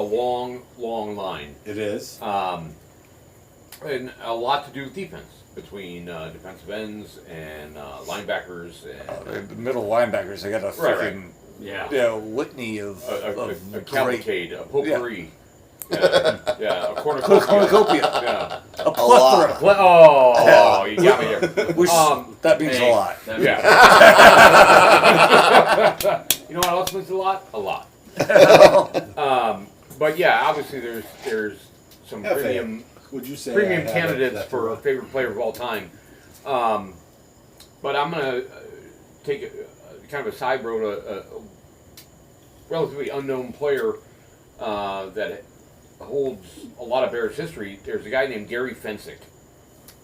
long, long line. it is. And a lot to do with defense between defensive ends and linebackers and the middle linebackers. They got a freaking litany of a great cavalcade, a potpourri. Yeah, a cornucopia. cornucopia. Yeah. A plethora. Oh, you got me there. Which, that means a lot. Yeah. You know what else means a lot? A lot. But yeah, obviously there's some premium Would you say premium candidates for favorite player of all time. But I'm gonna take kind of a side road, a relatively unknown player that holds a lot of Bears history. There's a guy named Gary Fensick.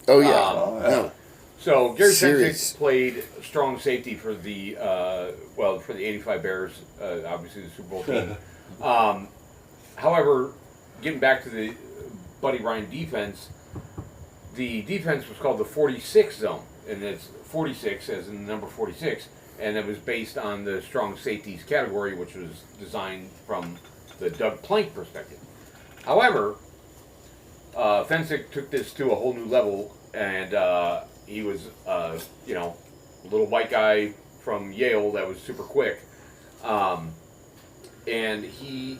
Oh yeah. No. So Gary Serious. Fensick played strong safety for the for the '85 Bears, obviously the Super Bowl team. However, getting back to the Buddy Ryan defense, the defense was called the 46 zone, and it's 46 as in the number 46, and it was based on the strong safeties category, which was designed from the Doug Plank perspective. However, Fensick took this to a whole new level, and he was, a little white guy from Yale that was super quick, and he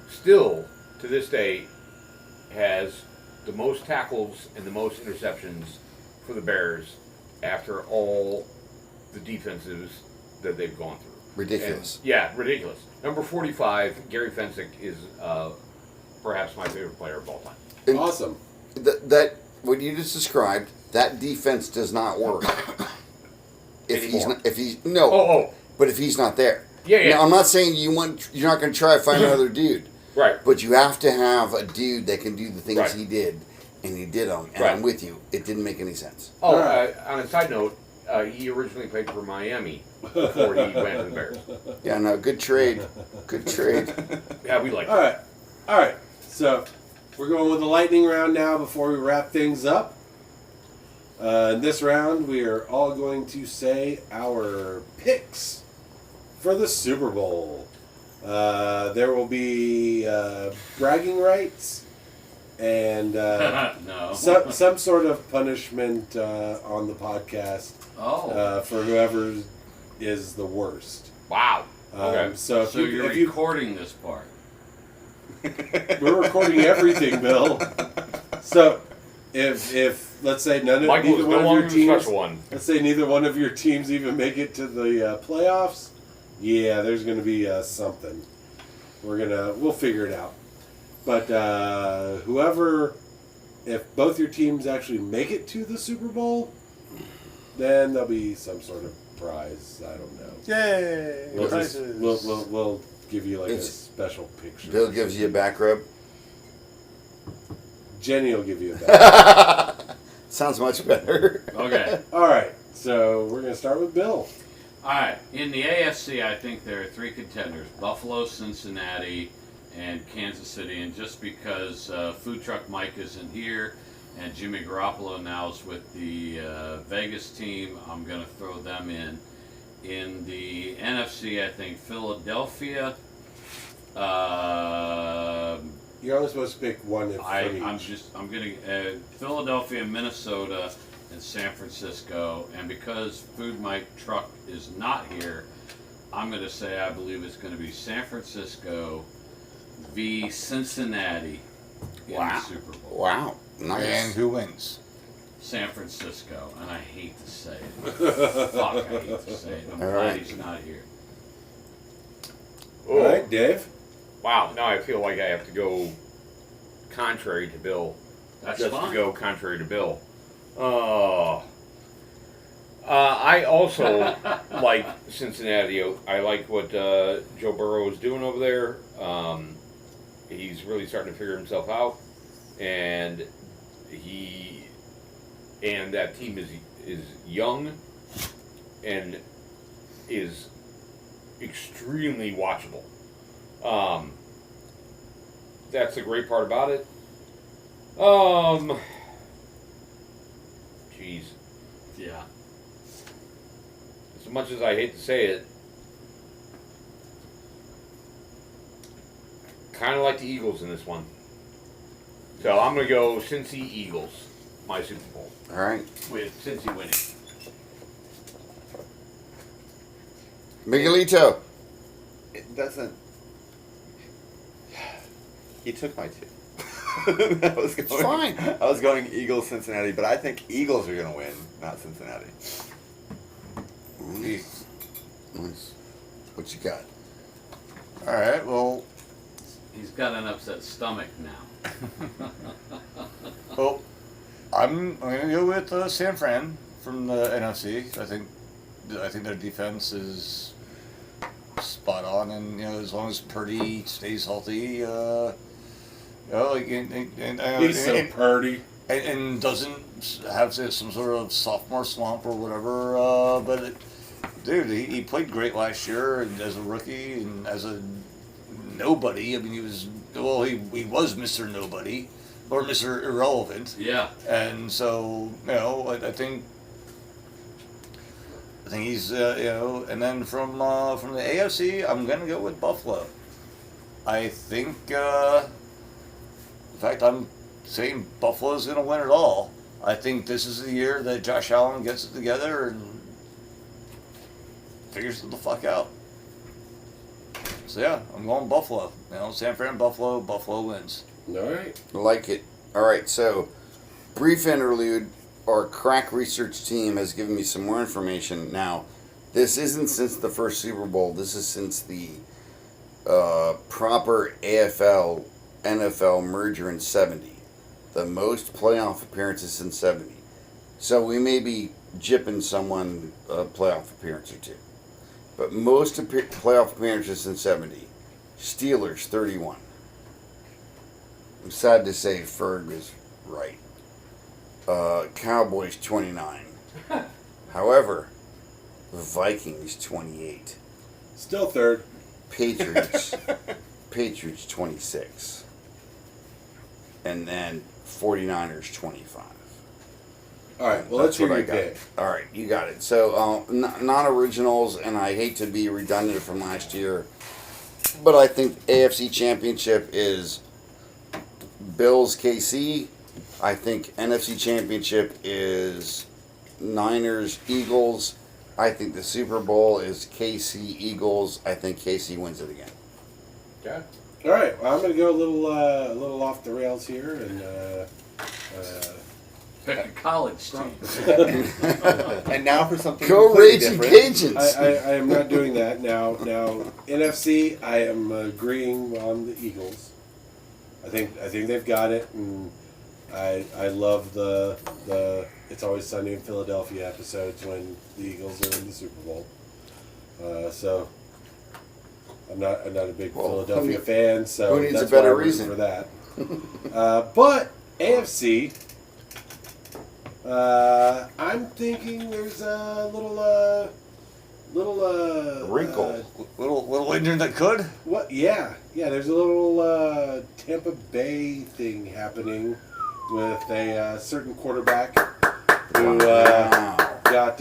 still, to this day, has the most tackles and the most interceptions for the Bears after all the defenses that they've gone through. Ridiculous. And, ridiculous. Number 45, Gary Fensick, is perhaps my favorite player of all time. And Awesome. that what you just described, that defense does not work if he's Anymore. not, but if he's not there. Yeah. Now, I'm not saying you're not going to try to find another dude, Right. but you have to have a dude that can do the things Right. he did, and he did them. And Right. I'm with you. It didn't make any sense. Oh, Alright. on a side note, he originally played for Miami before he went to the Bears. Yeah, no, good trade. Good trade. Yeah, we like All that. right. So we're going with the lightning round now before we wrap things up. In this round, we are all going to say our picks for the Super Bowl. There will be bragging rights and No. some sort of punishment on the podcast for whoever is the worst. Wow. Okay. So So you're if you recording this part. we're recording everything, Bill. So if let's say Michael neither is one no of longer your the teams, special one. let's say neither one of your teams even make it to the playoffs, yeah, there's going to be something. We'll figure it out. But if both your teams actually make it to the Super Bowl, then there'll be some sort of prize. I don't know. Yay! We'll give you like a It's- special picture. Bill gives you a back rub. Jenny will give you a back. Sounds much better. Okay. All right, so we're going to start with Bill. All right. In the AFC, I think there are three contenders: Buffalo, Cincinnati, and Kansas City. And just because Food Truck Mike isn't here and Jimmy Garoppolo now is with the Vegas team, I'm going to throw them in. In the NFC, I think Philadelphia. You're only supposed to pick one from each. I'm going to Philadelphia, Minnesota, and San Francisco. And because Food Mike Truck is not here, I'm going to say I believe it's going to be San Francisco v. Cincinnati in the Super Bowl. Wow. And Nice. who wins? San Francisco, and I hate to say it. Fuck, I hate to say it. I'm glad right. he's not here. All right, Dave. Wow. Now I feel like I have to go contrary to Bill. That's Just fine. to go contrary to Bill. Oh. I also like Cincinnati. I like what Joe Burrow is doing over there. He's really starting to figure himself out, and that team is young and is extremely watchable. That's the great part about it. Jeez. Yeah. As much as I hate to say it, kind of like the Eagles in this one. So I'm going to go Cincy Eagles, my Super Bowl, All right. with Cincy winning. Miguelito. It doesn't. He took my two. Fine. I was going Eagles, Cincinnati, but I think Eagles are going to win, not Cincinnati. Nice. What you got? All right. Well, He's got an upset stomach now. well, I'm gonna go with San Fran from the NFC. I think their defense is spot on, and as long as Purdy stays healthy, like He's so purdy. and doesn't have some sort of sophomore slump or whatever. But dude, he played great last year and as a rookie and as a nobody. I mean, he was Mr. Nobody or Mr. Irrelevant. Yeah. And so I think he's and then from the AFC, I'm gonna go with Buffalo. I think, in fact, I'm saying Buffalo's gonna win it all. I think this is the year that Josh Allen gets it together and figures it the fuck out. So yeah, I'm going Buffalo. San Fran, Buffalo wins. All right. Like it. All right, so brief interlude. Our crack research team has given me some more information. Now, this isn't since the first Super Bowl. This is since the proper AFL NFL merger in 70. The most playoff appearances in 70. So we may be gypping someone a playoff appearance or two. But most playoff appearances in 70. Steelers, 31. I'm sad to say Ferg was right. Cowboys, 29. However, the Vikings, 28. Still third. Patriots, 26. And then 49ers, 25. All right. Well, let's That's what hear I your got. pick. All right, you got it. So, non-originals, and I hate to be redundant from last year, but I think AFC Championship is Bills KC. I think NFC Championship is Niners Eagles. I think the Super Bowl is KC Eagles. I think KC wins it again. Okay. All right. Well, I'm going to go a little off the rails here and Pick a college team. And now for something Go completely Raging different. Cajuns! I am not doing that now. NFC, I am agreeing on the Eagles. I think they've got it, and I love the It's Always Sunny in Philadelphia episodes when the Eagles are in the Super Bowl. So I'm not a big Philadelphia fan, so who needs that's a better why I'm rooting reason for that. But AFC. I'm thinking there's a little Wrinkle. Little engine that could. What? Yeah. There's a little Tampa Bay thing happening with a certain quarterback who got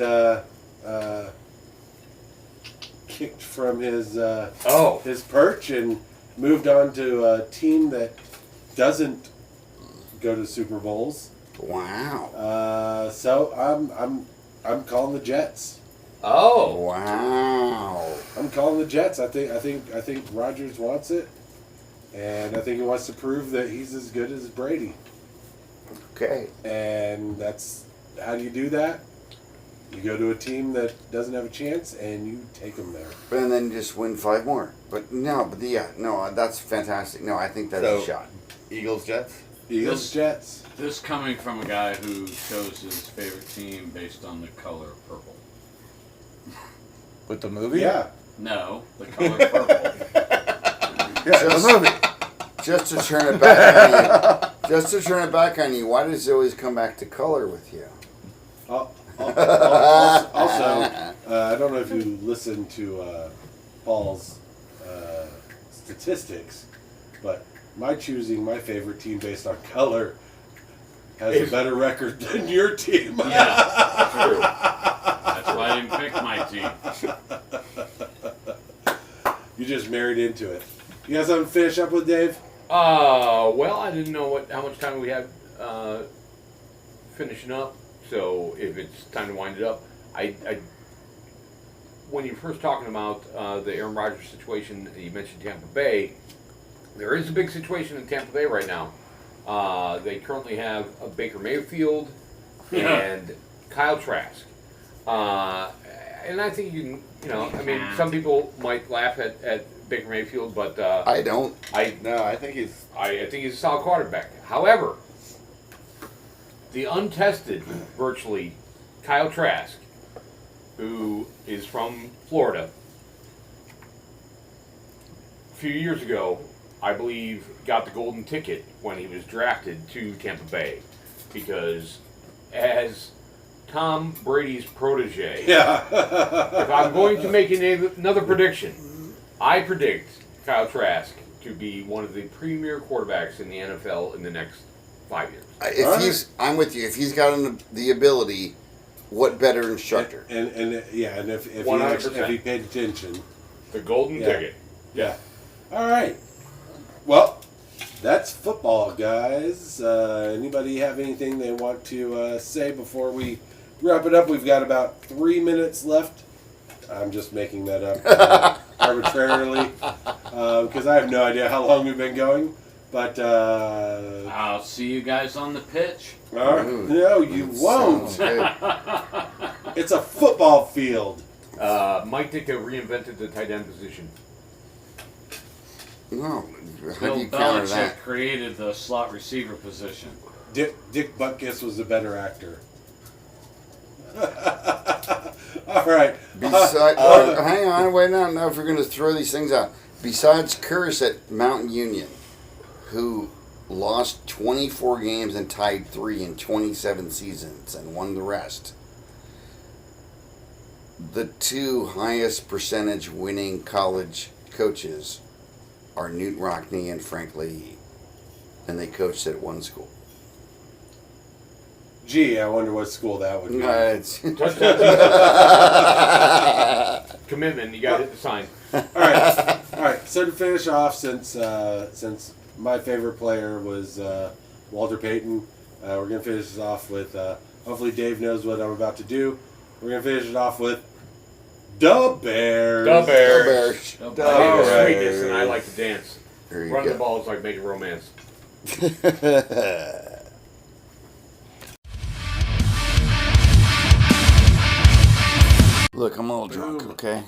kicked from his perch and moved on to a team that doesn't go to Super Bowls. Wow. So I'm calling the Jets. Oh. Wow. I'm calling the Jets. I think Rodgers wants it, and I think he wants to prove that he's as good as Brady. Okay. And that's how do you do that? You go to a team that doesn't have a chance, and you take them there. And then just win 5 more. But that's fantastic. No, I think that's a shot. Eagles, Jets? Eagles, Jets. This coming from a guy who chose his favorite team based on the color purple. With the movie? Yeah. No, the color purple. Just to turn it back on you. Just to turn it back on you. Why does it always come back to color with you? Also, I don't know if you listened to Paul's statistics, but my choosing my favorite team based on color has a better record than your team. Yeah, that's true. That's why I didn't pick my team. You just married into it. You got something to finish up with, Dave? Well, I didn't know how much time we had finishing up. So if it's time to wind it up, I when you were first talking about the Aaron Rodgers situation, you mentioned Tampa Bay. There is a big situation in Tampa Bay right now. They currently have a Baker Mayfield and Kyle Trask. And I think you can, I mean, some people might laugh at Baker Mayfield, but I don't. I think he's. I think he's a solid quarterback. However, the untested, virtually, Kyle Trask, who is from Florida, a few years ago, I believe, got the golden ticket when he was drafted to Tampa Bay, because as Tom Brady's protege, if I'm going to make another prediction, I predict Kyle Trask to be one of the premier quarterbacks in the NFL in the next 5 years. I'm with you. If he's got the ability, what better instructor? And if he 100%. paid attention. The golden ticket. Yeah. All right. Well, that's football, guys. Anybody have anything they want to say before we wrap it up? We've got about 3 minutes left. I'm just making that up arbitrarily because I have no idea how long we've been going. But I'll see you guys on the pitch. No, you won't. It's a football field. Mike Ditka reinvented the tight end position. No, how Bill do you counter Belichick that? created the slot receiver position. Dick Butkus was a better actor. All right. Hang on, wait now. Now, if we're going to throw these things out, besides Curse at Mountain Union, who lost 24 games and tied 3 in 27 seasons and won the rest, the 2 highest percentage winning college coaches are Newt Rockney and Frank Leahy, and they coached at one school. Gee, I wonder what school that would be. Commitment, you got to hit the sign. All right. So to finish off, since my favorite player was Walter Payton, we're gonna finish this off with. Hopefully, Dave knows what I'm about to do. We're gonna finish it off with the Bears. The Bears. The I Bears. hate the sweetness, and I like to dance. There you Run go. the balls like making romance. Look, I'm a little drunk, okay?